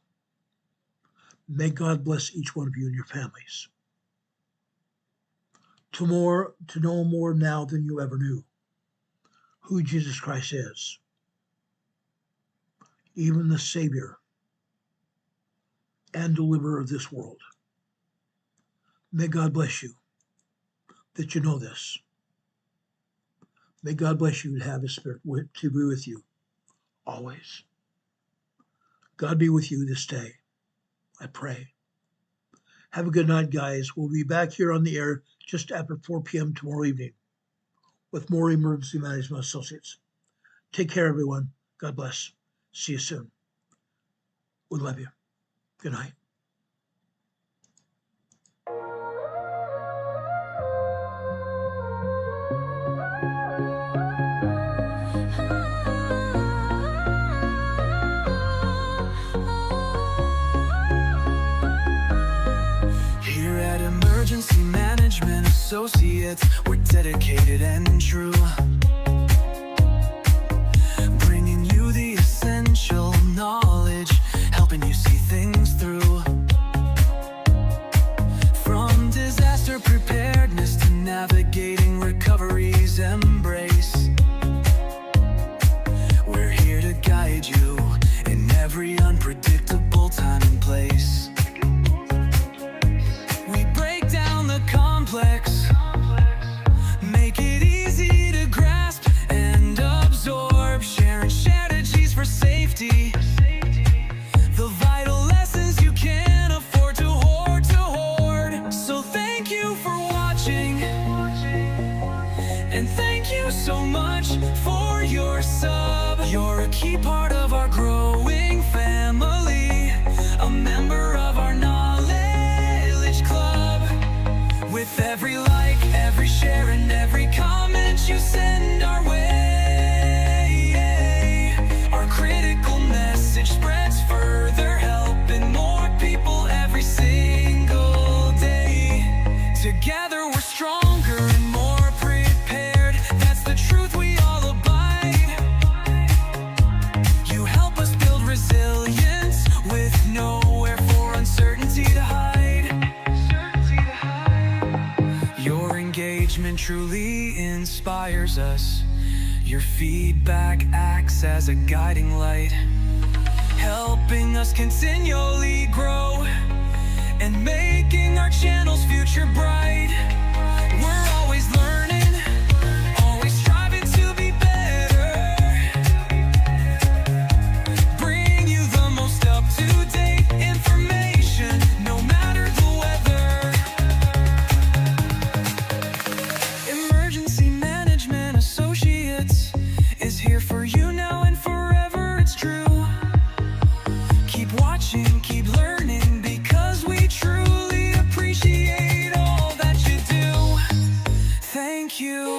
May God bless each one of you and your families. To know more now than you ever knew who Jesus Christ is, even the Savior and deliverer of this world. May God bless you that you know this. May God bless you to have his Spirit to be with you always. God be with you this day, I pray. Have a good night, guys. We'll be back here on the air just after 4 p.m. tomorrow evening with more Emergency Management Associates. Take care, everyone. God bless. See you soon. We love you. Good night. Here at Emergency Management Associates, we're dedicated and true, bringing you the essential knowledge, helping you see things through. From disaster preparedness to navigating recovery's embrace, we're here to guide you in every unpredictable time and place. We break down the complex, make it easy to grasp and absorb, sharing strategies for safety, the vital lessons you can't afford to hoard. So thank you for watching, and thank you so much for your sub. You're a key part of our growing family, a member of our knowledge club. With every like, every share, and every comment you send our way, our critical message spreads further, helping more people every single day. Together we're stronger and more prepared. That's the truth we all abide. You help us build resilience with nowhere for uncertainty to hide. Your engagement truly inspires us. Your feedback acts as a guiding light, helping us continually grow and making our channel's future bright. We're always learning, always striving to be better. Bring you the most up-to-date information, no matter the weather. Emergency Management Associates is here for you now and forever, it's true. Keep watching, keep learning, because we truly appreciate all that you do. Thank you.